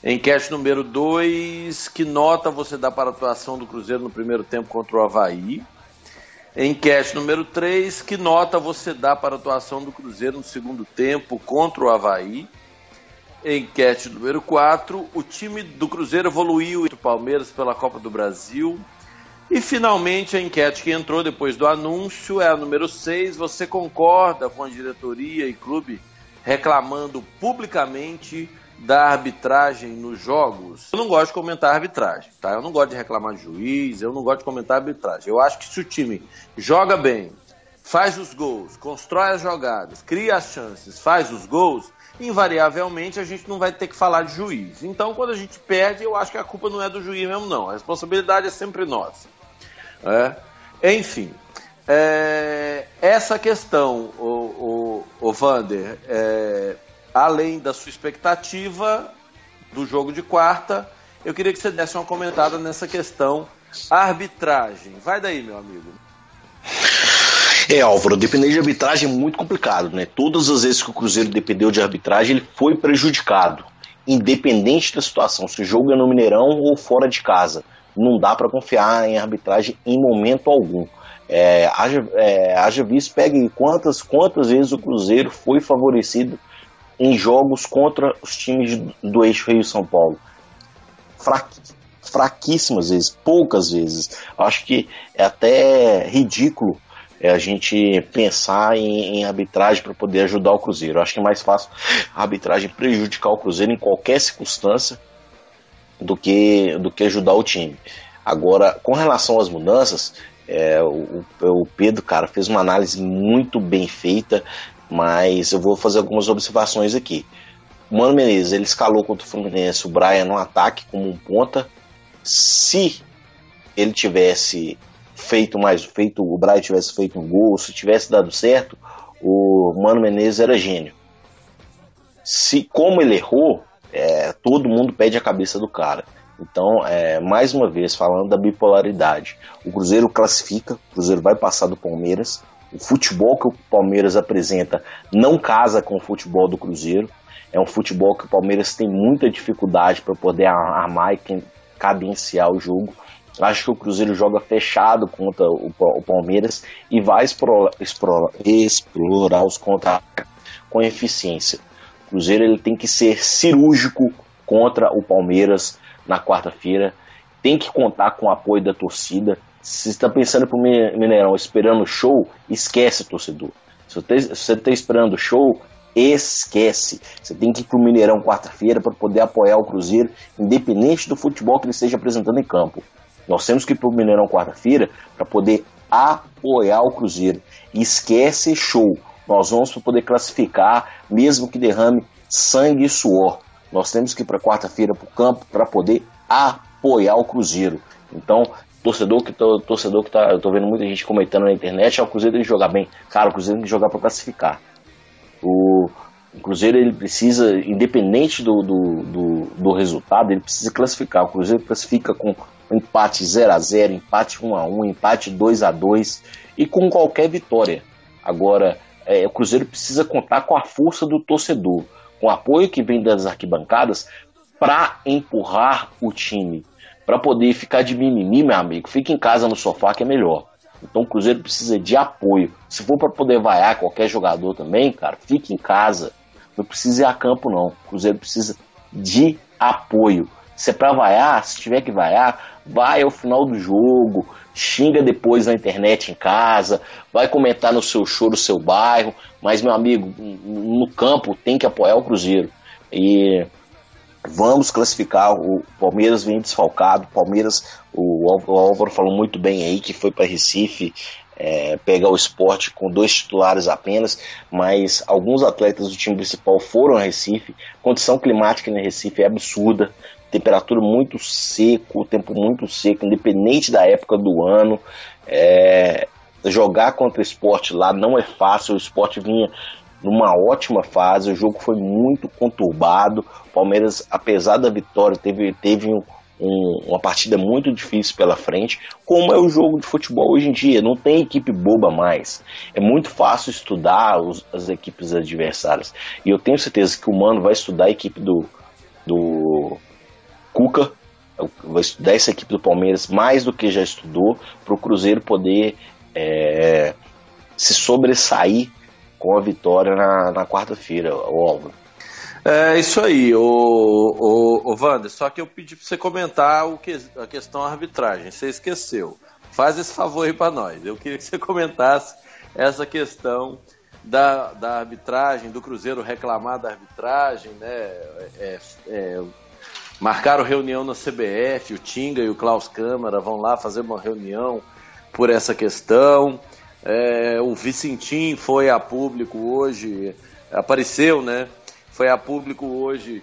Enquete número 2, que nota você dá para a atuação do Cruzeiro no primeiro tempo contra o Avaí? Enquete número 3, que nota você dá para a atuação do Cruzeiro no segundo tempo contra o Avaí? Enquete número 4, o time do Cruzeiro evoluiu do Palmeiras pela Copa do Brasil? E finalmente a enquete que entrou depois do anúncio é a número 6, você concorda com a diretoria e clube reclamando publicamente da arbitragem nos jogos? Eu não gosto de comentar arbitragem, tá? Eu não gosto de reclamar de juiz, eu não gosto de comentar arbitragem. Eu acho que se o time joga bem, faz os gols, constrói as jogadas, cria as chances, faz os gols, invariavelmente a gente não vai ter que falar de juiz. Então, quando a gente perde, eu acho que a culpa não é do juiz mesmo, não. A responsabilidade é sempre nossa. Enfim, essa questão, o Vander, além da sua expectativa do jogo de quarta, eu queria que você desse uma comentada nessa questão arbitragem. Vai daí, meu amigo. Álvaro, depender de arbitragem é muito complicado, né? Todas as vezes que o Cruzeiro dependeu de arbitragem, ele foi prejudicado, independente da situação, se o jogo é no Mineirão ou fora de casa. Não dá para confiar em arbitragem em momento algum. Haja visto, pegue quantas vezes o Cruzeiro foi favorecido em jogos contra os times do eixo Rio-São Paulo. Fraquíssimas vezes, poucas vezes. Acho que é até ridículo a gente pensar em arbitragem para poder ajudar o Cruzeiro. Acho que é mais fácil a arbitragem prejudicar o Cruzeiro em qualquer circunstância do que ajudar o time. Agora, com relação às mudanças, o Pedro, cara, fez uma análise muito bem feita, mas eu vou fazer algumas observações aqui. O Mano Menezes, ele escalou contra o Fluminense o Brian no ataque como um ponta. Se ele tivesse o Brian tivesse feito um gol, se tivesse dado certo, o Mano Menezes era gênio. como ele errou, todo mundo pede a cabeça do cara. Então, mais uma vez, falando da bipolaridade, o Cruzeiro classifica, o Cruzeiro vai passar do Palmeiras, o futebol que o Palmeiras apresenta não casa com o futebol do Cruzeiro, é um futebol que o Palmeiras tem muita dificuldade para poder armar e cadenciar o jogo. Acho que o Cruzeiro joga fechado contra o Palmeiras e vai explorar os contra-ataques com eficiência. O Cruzeiro ele tem que ser cirúrgico contra o Palmeiras na quarta-feira, tem que contar com o apoio da torcida. Se você está pensando para o Mineirão esperando o show, esquece, torcedor. Se você está esperando o show, esquece. Você tem que ir para o Mineirão quarta-feira para poder apoiar o Cruzeiro, independente do futebol que ele esteja apresentando em campo. Nós temos que ir para o Mineirão quarta-feira para poder apoiar o Cruzeiro. E esquece show. Nós vamos para poder classificar, mesmo que derrame sangue e suor. Nós temos que ir para quarta-feira para o campo para poder apoiar o Cruzeiro. Então, torcedor que tá, eu tô vendo muita gente comentando na internet, o Cruzeiro tem que jogar bem. Cara, o Cruzeiro tem que jogar para classificar. O Cruzeiro ele precisa, independente do resultado, ele precisa classificar. O Cruzeiro classifica com empate 0-0, empate 1-1, empate 2-2 e com qualquer vitória. Agora, o Cruzeiro precisa contar com a força do torcedor, com o apoio que vem das arquibancadas para empurrar o time, para poder ficar de mimimi, meu amigo. Fica em casa no sofá que é melhor. Então o Cruzeiro precisa de apoio. Se for para poder vaiar qualquer jogador também, cara, fique em casa. Não precisa ir a campo, não. O Cruzeiro precisa de apoio. Se é para vaiar, se tiver que vaiar, vai ao final do jogo, xinga depois na internet em casa, vai comentar no seu show do seu bairro, mas, meu amigo, no campo tem que apoiar o Cruzeiro. E vamos classificar. O Palmeiras vem desfalcado. Palmeiras, o Álvaro falou muito bem aí que foi para Recife pegar o Sport com 2 titulares apenas, mas alguns atletas do time principal foram a Recife. Condição climática em Recife é absurda, temperatura muito seco, tempo muito seco, independente da época do ano. Jogar contra o Sport lá não é fácil. O Sport vinha numa ótima fase, o jogo foi muito conturbado. O Palmeiras, apesar da vitória, teve uma partida muito difícil pela frente, como é o jogo de futebol hoje em dia. Não tem equipe boba mais, é muito fácil estudar as equipes adversárias, e eu tenho certeza que o Mano vai estudar a equipe do Cuca, vai estudar essa equipe do Palmeiras mais do que já estudou, para o Cruzeiro poder se sobressair com a vitória na quarta-feira, o Álvaro. É isso aí, o Wander, só que eu pedi para você comentar a questão da arbitragem, você esqueceu. Faz esse favor aí para nós. Eu queria que você comentasse essa questão da arbitragem, do Cruzeiro reclamar da arbitragem, né? Marcaram reunião na CBF, o Tinga e o Klaus Câmara vão lá fazer uma reunião por essa questão. O Vicentim foi a público hoje, apareceu, né? Foi a público hoje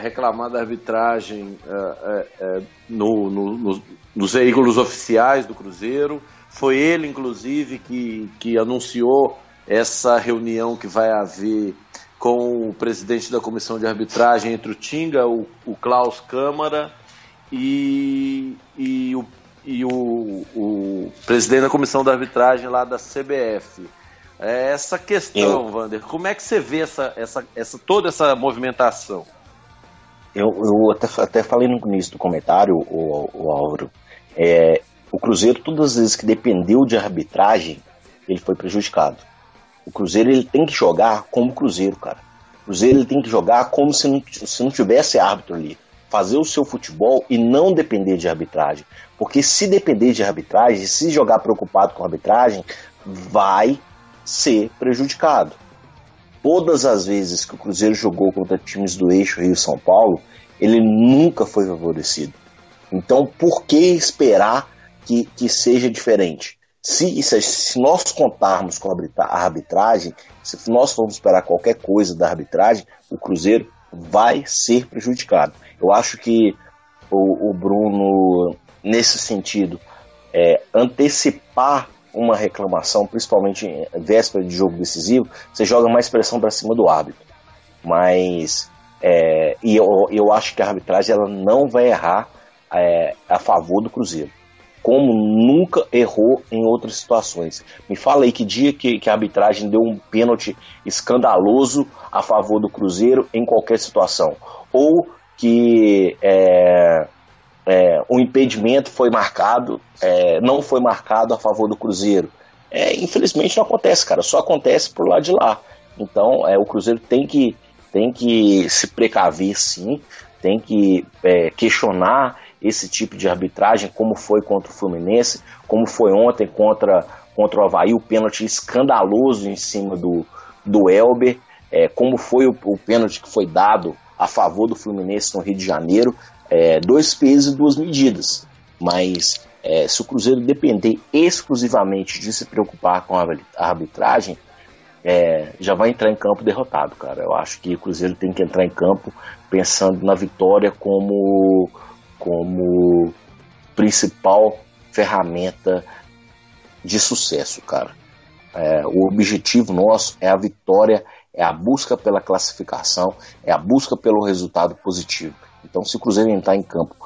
reclamar da arbitragem nos veículos oficiais do Cruzeiro. Foi ele, inclusive, que anunciou essa reunião que vai haver com o presidente da comissão de arbitragem, entre o Tinga, o Klaus Câmara e o presidente da comissão de arbitragem lá da CBF. Essa questão, Wander, como é que você vê toda essa movimentação? Eu até falei no início do comentário, o Álvaro, o Cruzeiro, todas as vezes que dependeu de arbitragem, ele foi prejudicado. O Cruzeiro ele tem que jogar como Cruzeiro, cara. O Cruzeiro ele tem que jogar como se não tivesse árbitro ali. Fazer o seu futebol e não depender de arbitragem. Porque se depender de arbitragem, se jogar preocupado com a arbitragem, vai ser prejudicado. Todas as vezes que o Cruzeiro jogou contra times do eixo Rio-São Paulo, ele nunca foi favorecido. Então, por que esperar que seja diferente? Se nós contarmos com a arbitragem, se nós formos esperar qualquer coisa da arbitragem, o Cruzeiro vai ser prejudicado. Eu acho que o Bruno, nesse sentido, antecipar uma reclamação, principalmente em véspera de jogo decisivo, você joga mais pressão para cima do árbitro. Mas eu acho que a arbitragem ela não vai errar a favor do Cruzeiro, como nunca errou em outras situações. Me fala aí que dia que a arbitragem deu um pênalti escandaloso a favor do Cruzeiro em qualquer situação, ou que o impedimento foi marcado, não foi marcado a favor do Cruzeiro. Infelizmente não acontece, cara, só acontece pro lado de lá. Então o Cruzeiro tem que se precaver, sim, tem que questionar esse tipo de arbitragem, como foi contra o Fluminense, como foi ontem contra o Avaí, o pênalti escandaloso em cima do Elber, como foi o pênalti que foi dado a favor do Fluminense no Rio de Janeiro. 2 pesos e 2 medidas, mas se o Cruzeiro depender exclusivamente de se preocupar com a arbitragem, já vai entrar em campo derrotado, cara. Eu acho que o Cruzeiro tem que entrar em campo pensando na vitória como principal ferramenta de sucesso, cara. O objetivo nosso é a vitória, é a busca pela classificação, é a busca pelo resultado positivo. Então, se o Cruzeiro entrar em campo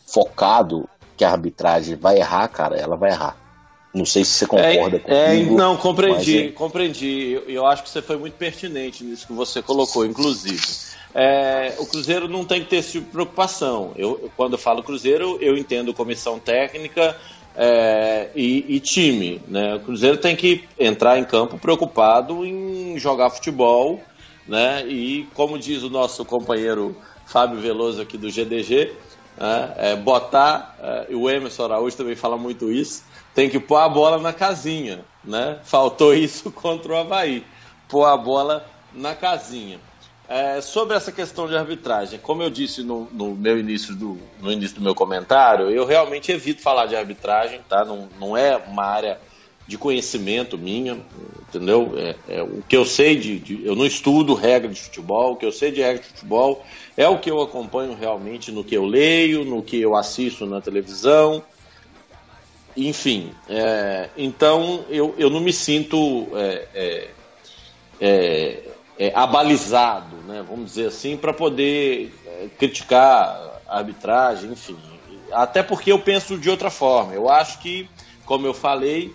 focado que a arbitragem vai errar, cara, ela vai errar. Não sei se você concorda comigo. Não, compreendi. Eu acho que você foi muito pertinente nisso que você colocou, inclusive. O Cruzeiro não tem que ter esse tipo de preocupação. Quando eu falo Cruzeiro, eu entendo comissão técnica e time, né? O Cruzeiro tem que entrar em campo preocupado em jogar futebol, né? E como diz o nosso companheiro Fábio Veloso aqui do GDG, botar, e o Emerson Araújo também fala muito isso, tem que pôr a bola na casinha, né? Faltou isso contra o Avaí, pôr a bola na casinha. Sobre essa questão de arbitragem, como eu disse no início do meu comentário, eu realmente evito falar de arbitragem, tá? Não é uma área de conhecimento minha, entendeu? O que eu sei eu não estudo regra de futebol, o que eu sei de regra de futebol é o que eu acompanho realmente no que eu leio, no que eu assisto na televisão, enfim. Então eu não me sinto abalizado, né, vamos dizer assim, para poder criticar a arbitragem, enfim. Até porque eu penso de outra forma. Eu acho que, como eu falei,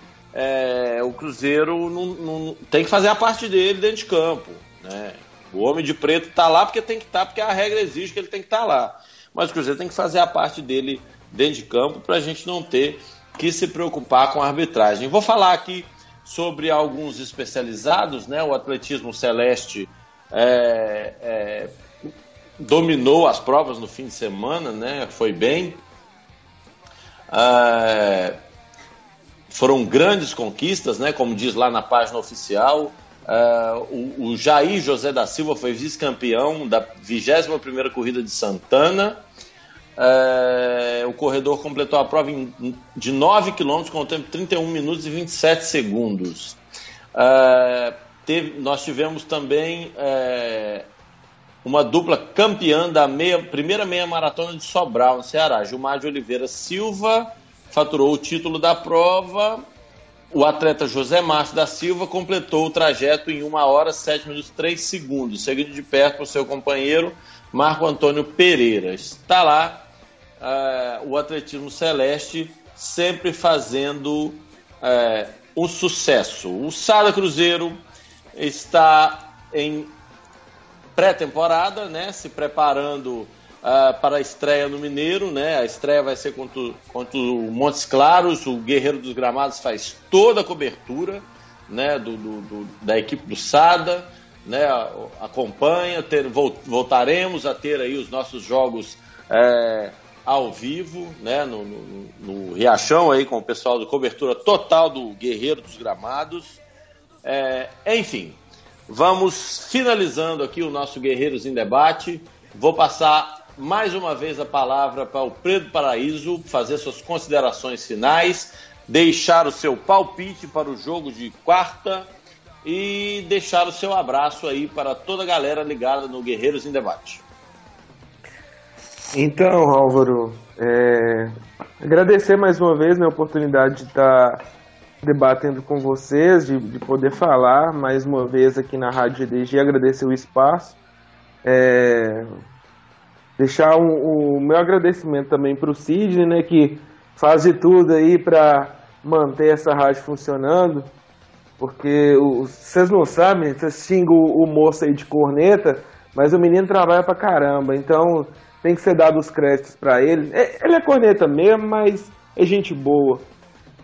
o Cruzeiro não tem que fazer a parte dele dentro de campo, né? O homem de preto está lá porque tem que estar, porque a regra exige que ele tem que estar lá. Mas o Cruzeiro tem que fazer a parte dele dentro de campo para a gente não ter que se preocupar com a arbitragem. Vou falar aqui sobre alguns especializados, né? O Atletismo Celeste dominou as provas no fim de semana, né? Foi bem. Foram grandes conquistas, né? Como diz lá na página oficial. O Jair José da Silva foi vice-campeão da 21ª corrida de Santana. O corredor completou a prova de 9 km com o tempo de 31 minutos e 27 segundos. Nós tivemos também uma dupla campeã da primeira meia maratona de Sobral, no Ceará. Gilmar de Oliveira Silva faturou o título da prova. O atleta José Márcio da Silva completou o trajeto em 1 hora, 7 minutos e 3 segundos, seguido de perto por seu companheiro Marco Antônio Pereira. Está lá o Atletismo Celeste sempre fazendo um sucesso. O Sada Cruzeiro está em pré-temporada, né, se preparando para a estreia no Mineiro, né? A estreia vai ser contra o Montes Claros. O Guerreiro dos Gramados faz toda a cobertura, né, da equipe do Sada, né? Acompanha, voltaremos a ter aí os nossos jogos ao vivo, né, no Riachão aí com o pessoal de cobertura total do Guerreiro dos Gramados. Enfim, vamos finalizando aqui o nosso Guerreiros em Debate. Vou passar mais uma vez a palavra para o Pedro Paraíso fazer suas considerações finais, deixar o seu palpite para o jogo de quarta e deixar o seu abraço aí para toda a galera ligada no Guerreiros em Debate. Então, Álvaro, agradecer mais uma vez a oportunidade de estar debatendo com vocês, de poder falar mais uma vez aqui na Rádio GDG, agradecer o espaço. Deixar o meu agradecimento também para o Sidney, né, que faz de tudo aí para manter essa rádio funcionando, porque vocês não sabem, vocês xingam o moço aí de corneta, mas o menino trabalha pra caramba, então tem que ser dado os créditos para ele. Ele é corneta mesmo, mas é gente boa.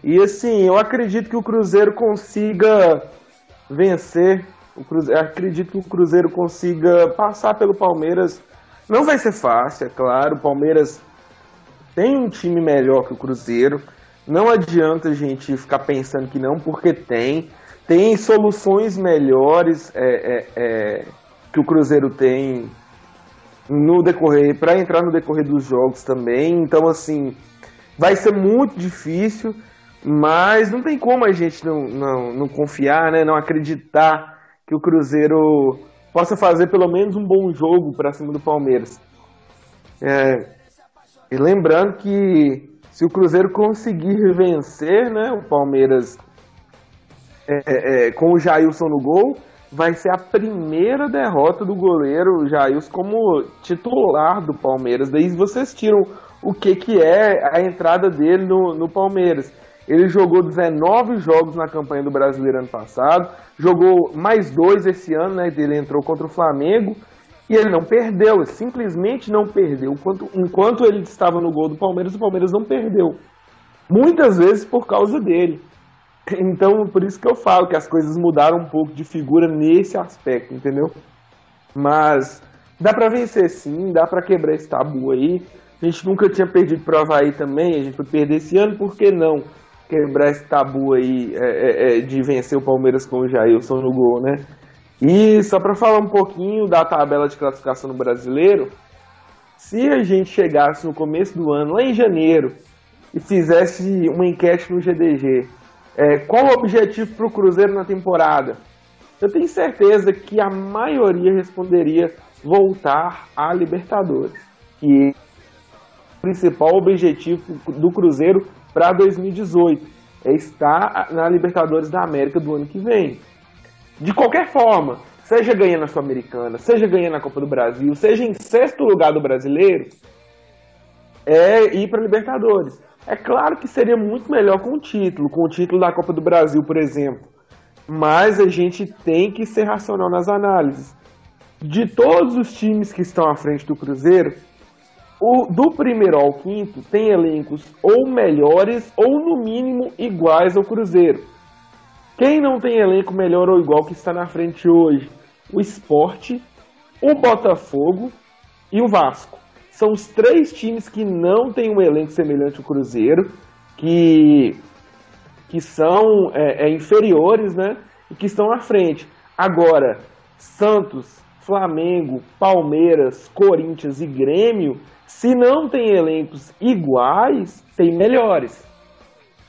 E assim, eu acredito que o Cruzeiro consiga vencer, acredito que o Cruzeiro consiga passar pelo Palmeiras. Não vai ser fácil, é claro, o Palmeiras tem um time melhor que o Cruzeiro, não adianta a gente ficar pensando que não, porque tem soluções melhores que o Cruzeiro tem para entrar no decorrer dos jogos também. Então, assim, vai ser muito difícil, mas não tem como a gente não confiar, né, não acreditar que o Cruzeiro possa fazer pelo menos um bom jogo para cima do Palmeiras. E lembrando que se o Cruzeiro conseguir vencer, né, o Palmeiras com o Jailson no gol, vai ser a primeira derrota do goleiro Jailson como titular do Palmeiras. Daí vocês tiram o que é a entrada dele no Palmeiras. Ele jogou 19 jogos na campanha do Brasileiro ano passado, jogou mais 2 esse ano, né? Ele entrou contra o Flamengo e ele não perdeu, ele simplesmente não perdeu. Enquanto ele estava no gol do Palmeiras, o Palmeiras não perdeu. Muitas vezes por causa dele. Então, por isso que eu falo que as coisas mudaram um pouco de figura nesse aspecto, entendeu? Mas dá pra vencer sim, dá pra quebrar esse tabu aí. A gente nunca tinha perdido pro Avaí também, a gente foi perder esse ano, por que não quebrar esse tabu aí de vencer o Palmeiras com o Jailson no gol, né? E só para falar um pouquinho da tabela de classificação no Brasileiro, se a gente chegasse no começo do ano, lá em janeiro, e fizesse uma enquete no GDG, qual o objetivo para o Cruzeiro na temporada? Eu tenho certeza que a maioria responderia voltar à Libertadores, que é o principal objetivo do Cruzeiro para 2018, é estar na Libertadores da América do ano que vem. De qualquer forma, seja ganhando a Sul-Americana, seja ganhando a Copa do Brasil, seja em 6º lugar do Brasileiro, ir para a Libertadores. É claro que seria muito melhor com o título da Copa do Brasil, por exemplo. Mas a gente tem que ser racional nas análises. De todos os times que estão à frente do Cruzeiro, do primeiro ao quinto tem elencos ou melhores ou no mínimo iguais ao Cruzeiro. Quem não tem elenco melhor ou igual que está na frente hoje? O Sport, o Botafogo e o Vasco. São os 3 times que não têm um elenco semelhante ao Cruzeiro, que são inferiores, né? E que estão à frente. Agora, Santos, Flamengo, Palmeiras, Corinthians e Grêmio, se não tem elencos iguais, tem melhores.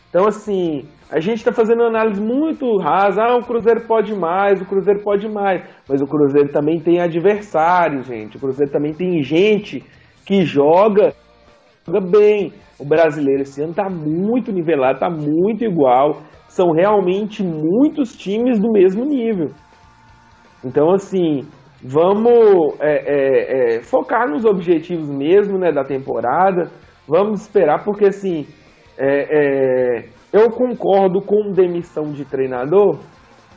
Então, assim, a gente está fazendo uma análise muito rasa. O Cruzeiro pode mais, o Cruzeiro pode mais. Mas o Cruzeiro também tem adversários, gente. O Cruzeiro também tem gente que joga bem. O brasileiro esse ano está muito nivelado, está muito igual. São realmente muitos times do mesmo nível. Então, assim, vamos focar nos objetivos mesmo, né, da temporada. Vamos esperar, porque assim, eu concordo com demissão de treinador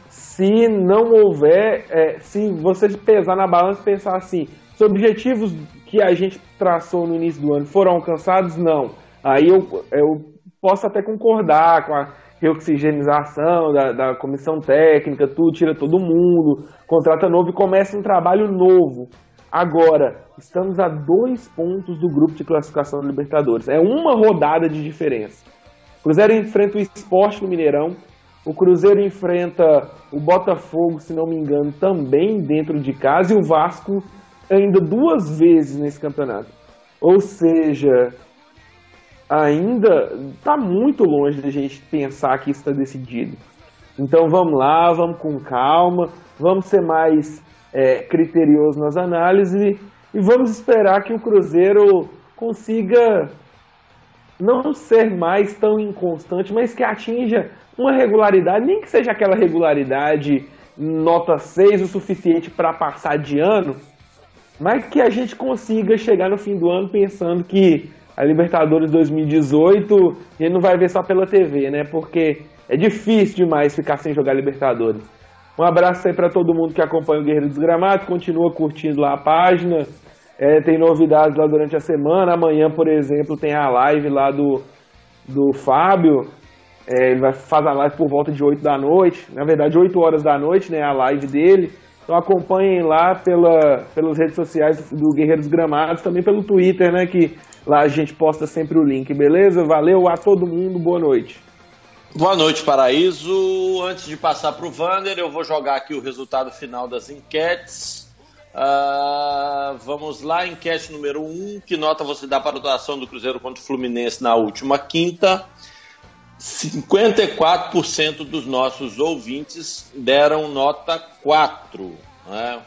se não houver, se você pesar na balança e pensar assim, os objetivos que a gente traçou no início do ano foram alcançados? Não. Aí eu posso até concordar com a reoxigenização da comissão técnica, tudo, tira todo mundo, contrata novo e começa um trabalho novo. Agora, estamos a 2 pontos do grupo de classificação da Libertadores. É uma rodada de diferença. O Cruzeiro enfrenta o Sport no Mineirão, o Cruzeiro enfrenta o Botafogo, se não me engano, também dentro de casa, e o Vasco ainda 2 vezes nesse campeonato. Ou seja, ainda está muito longe da gente pensar que isso está decidido. Então vamos lá, vamos com calma, vamos ser mais criteriosos nas análises e vamos esperar que o Cruzeiro consiga não ser mais tão inconstante, mas que atinja uma regularidade, nem que seja aquela regularidade nota 6 o suficiente para passar de ano, mas que a gente consiga chegar no fim do ano pensando que a Libertadores 2018 a gente não vai ver só pela TV, né? Porque é difícil demais ficar sem jogar Libertadores. Um abraço aí para todo mundo que acompanha o Guerreiro dos Gramados, continua curtindo lá a página, tem novidades lá durante a semana. Amanhã, por exemplo, tem a live lá do Fábio, ele vai fazer a live por volta de 8 da noite, na verdade 8 horas da noite, né, a live dele. Então acompanhem lá pelas redes sociais do Guerreiro dos Gramados, também pelo Twitter, né, que lá a gente posta sempre o link, beleza? Valeu a todo mundo, boa noite. Boa noite, Paraíso. Antes de passar para o Vander, eu vou jogar aqui o resultado final das enquetes. Vamos lá, enquete número 1. Que nota você dá para a atuação do Cruzeiro contra o Fluminense na última quinta? 54% dos nossos ouvintes deram nota 4. Né?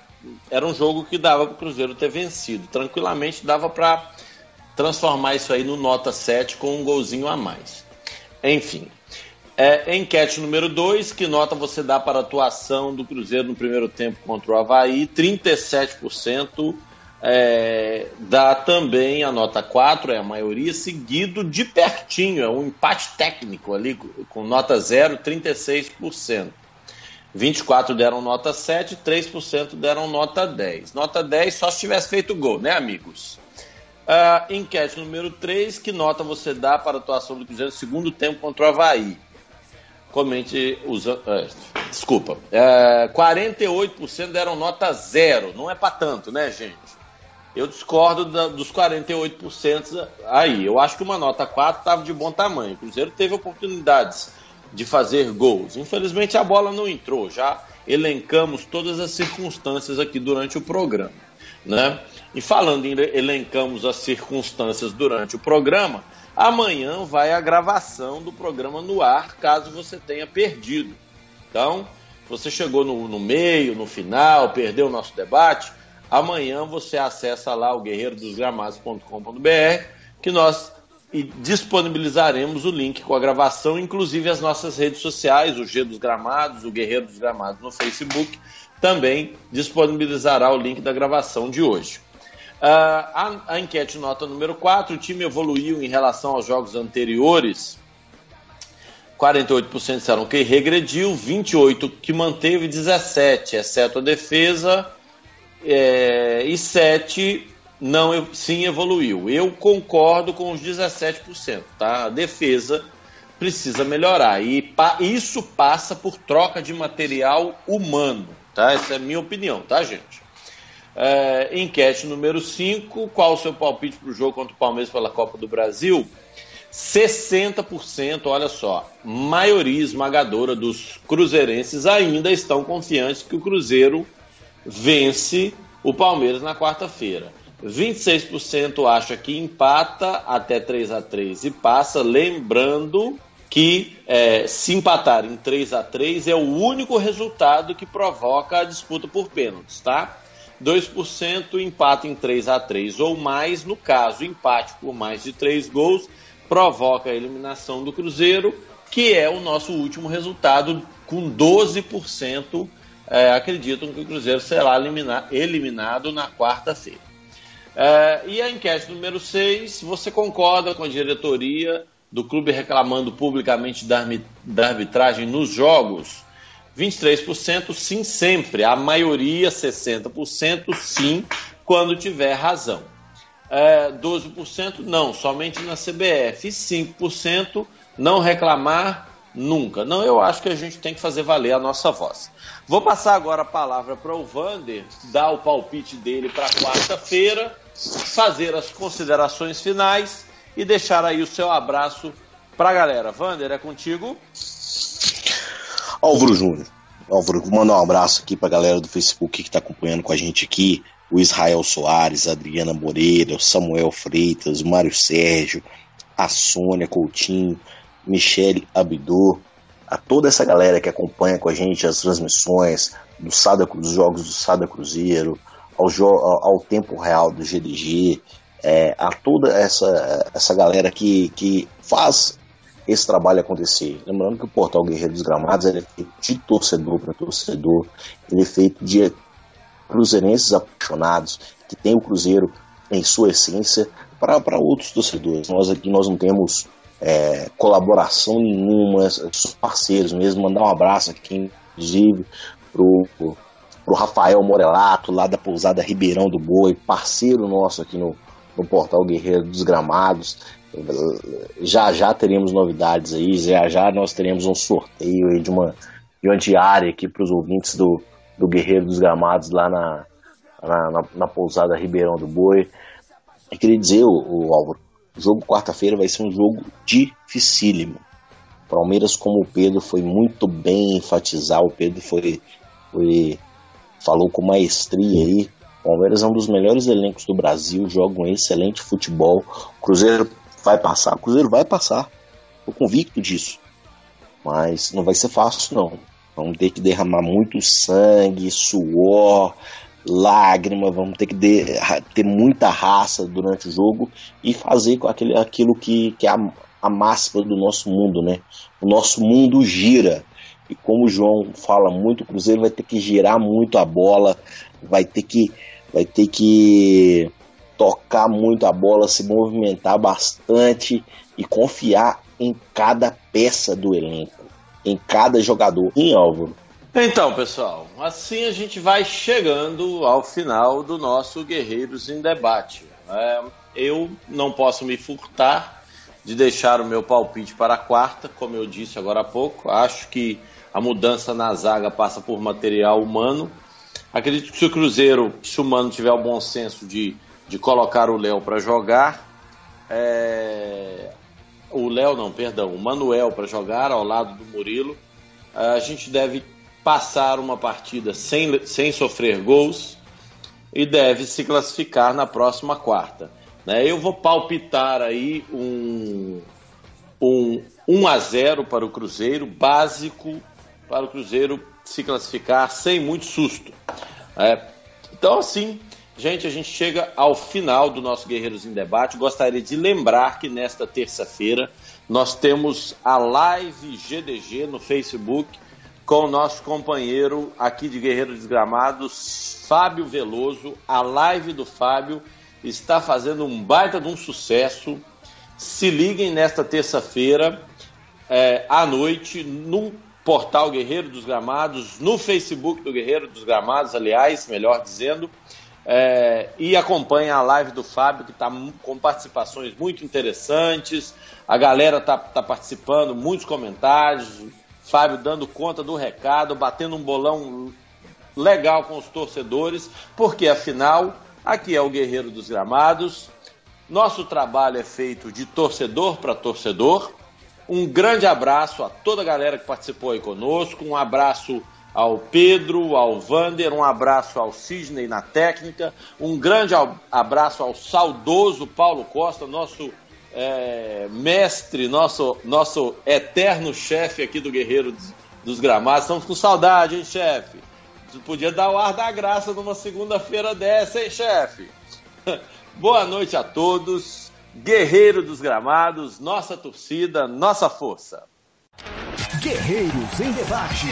Era um jogo que dava para o Cruzeiro ter vencido. Tranquilamente dava para transformar isso aí no nota 7 com um golzinho a mais. Enfim. Enquete número 2, que nota você dá para a atuação do Cruzeiro no primeiro tempo contra o Avaí? 37% dá também a nota 4, é a maioria, seguido de pertinho, é um empate técnico ali, com nota 0, 36%. 24% deram nota 7, 3% deram nota 10. Nota 10 só se tivesse feito gol, né, amigos? Enquete número 3, que nota você dá para a atuação do Cruzeiro no segundo tempo contra o Avaí? Comente usando. Desculpa. 48% deram nota 0. Não é para tanto, né, gente? Eu discordo dos 48% aí. Eu acho que uma nota 4 estava de bom tamanho. O Cruzeiro teve oportunidades de fazer gols. Infelizmente a bola não entrou. Já elencamos todas as circunstâncias aqui durante o programa, né? E falando em elencamos as circunstâncias durante o programa, amanhã vai a gravação do programa no ar, caso você tenha perdido. Então, se você chegou no meio, no final, perdeu o nosso debate, amanhã você acessa lá o guerreirosgramados.com.br, que nós disponibilizaremos o link com a gravação, inclusive as nossas redes sociais, o G dos Gramados, o Guerreiro dos Gramados no Facebook, também disponibilizará o link da gravação de hoje. A enquete nota número 4, o time evoluiu em relação aos jogos anteriores. 48% disseram que regrediu, 28% que manteve, 17% exceto a defesa, e 7% sim evoluiu. Eu concordo com os 17%, tá? A defesa precisa melhorar, e isso passa por troca de material humano, tá? Essa é a minha opinião, tá, gente? Enquete número 5, qual o seu palpite para o jogo contra o Palmeiras pela Copa do Brasil? 60%, olha só, maioria esmagadora dos cruzeirenses ainda estão confiantes que o Cruzeiro vence o Palmeiras na quarta-feira. 26% acha que empata até 3-3 e passa, lembrando que se empatar em 3-3 é o único resultado que provoca a disputa por pênaltis, tá? 2% empata em 3-3 ou mais, no caso, empate por mais de 3 gols, provoca a eliminação do Cruzeiro, que é o nosso último resultado, com 12% acreditam que o Cruzeiro será eliminado na quarta-feira. E a enquete número 6, você concorda com a diretoria do clube reclamando publicamente da arbitragem nos jogos? 23% sim sempre, a maioria 60% sim quando tiver razão. 12% não, somente na CBF, e 5% não reclamar nunca. Não, eu acho que a gente tem que fazer valer a nossa voz. Vou passar agora a palavra para o Vander, dar o palpite dele para quarta-feira, fazer as considerações finais e deixar aí o seu abraço para a galera. Vander, é contigo. Álvaro Júnior. Álvaro, vou mandar um abraço aqui pra galera do Facebook que tá acompanhando com a gente aqui. O Israel Soares, a Adriana Moreira, o Samuel Freitas, o Mário Sérgio, a Sônia Coutinho, Michele Abidô, a toda essa galera que acompanha com a gente as transmissões dos jogos do Sada Cruzeiro, ao tempo real do GDG, a toda essa galera que faz esse trabalho acontecer. Lembrando que o Portal Guerreiro dos Gramados é feito de torcedor para torcedor, ele é feito de cruzeirenses apaixonados, que tem o Cruzeiro em sua essência, para outros torcedores. Nós aqui não temos colaboração nenhuma, somos parceiros mesmo. Mandar um abraço aqui, inclusive, pro Rafael Morelato, lá da Pousada Ribeirão do Boi, parceiro nosso aqui no Portal Guerreiro dos Gramados. Já teremos novidades aí, já nós teremos um sorteio aí de uma diária aqui para os ouvintes do Guerreiro dos Gramados lá na Pousada Ribeirão do Boi. Eu queria dizer, o Álvaro, o jogo quarta-feira vai ser um jogo dificílimo. Palmeiras, como o Pedro foi muito bem enfatizar, o Pedro falou com maestria aí. O Palmeiras é um dos melhores elencos do Brasil, joga um excelente futebol. O Cruzeiro vai passar? O Cruzeiro vai passar. Estou convicto disso. Mas não vai ser fácil, não. Vamos ter que derramar muito sangue, suor, lágrima. Vamos ter que ter muita raça durante o jogo e fazer com aquilo que é a máxima do nosso mundo, né? O nosso mundo gira. E como o João fala muito, o Cruzeiro vai ter que girar muito a bola, vai ter que tocar muito a bola, se movimentar bastante e confiar em cada peça do elenco, em cada jogador. Em Álvaro. Então, pessoal, assim a gente vai chegando ao final do nosso Guerreiros em Debate. Eu não posso me furtar de deixar o meu palpite para a quarta, como eu disse agora há pouco. Acho que a mudança na zaga passa por material humano. Acredito que se o Cruzeiro, se o Mano tiver o bom senso de colocar o Léo para jogar, o Manuel para jogar ao lado do Murilo, a gente deve passar uma partida sem sofrer gols e deve se classificar na próxima quarta. Eu vou palpitar aí um 1-0 para o Cruzeiro, básico para o Cruzeiro se classificar sem muito susto. Então, assim, gente, a gente chega ao final do nosso Guerreiros em Debate. Gostaria de lembrar que nesta terça-feira nós temos a live GDG no Facebook com o nosso companheiro aqui de Guerreiros dos Gramados, Fábio Veloso. A live do Fábio está fazendo um baita de um sucesso. Se liguem nesta terça-feira à noite no Portal Guerreiro dos Gramados, no Facebook do Guerreiro dos Gramados, aliás, melhor dizendo, e acompanhem a live do Fábio, que está com participações muito interessantes. A galera está participando, muitos comentários, Fábio dando conta do recado, batendo um bolão legal com os torcedores, porque afinal, aqui é o Guerreiro dos Gramados, nosso trabalho é feito de torcedor para torcedor. Um grande abraço a toda a galera que participou aí conosco, um abraço ao Pedro, ao Vander, um abraço ao Sidney na técnica, um grande abraço ao saudoso Paulo Costa, nosso mestre, nosso eterno chefe aqui do Guerreiro dos Gramados. Estamos com saudade, hein, chefe? Você podia dar o ar da graça numa segunda-feira dessa, hein, chefe? Boa noite a todos. Guerreiro dos Gramados, nossa torcida, nossa força. Guerreiros em Debate.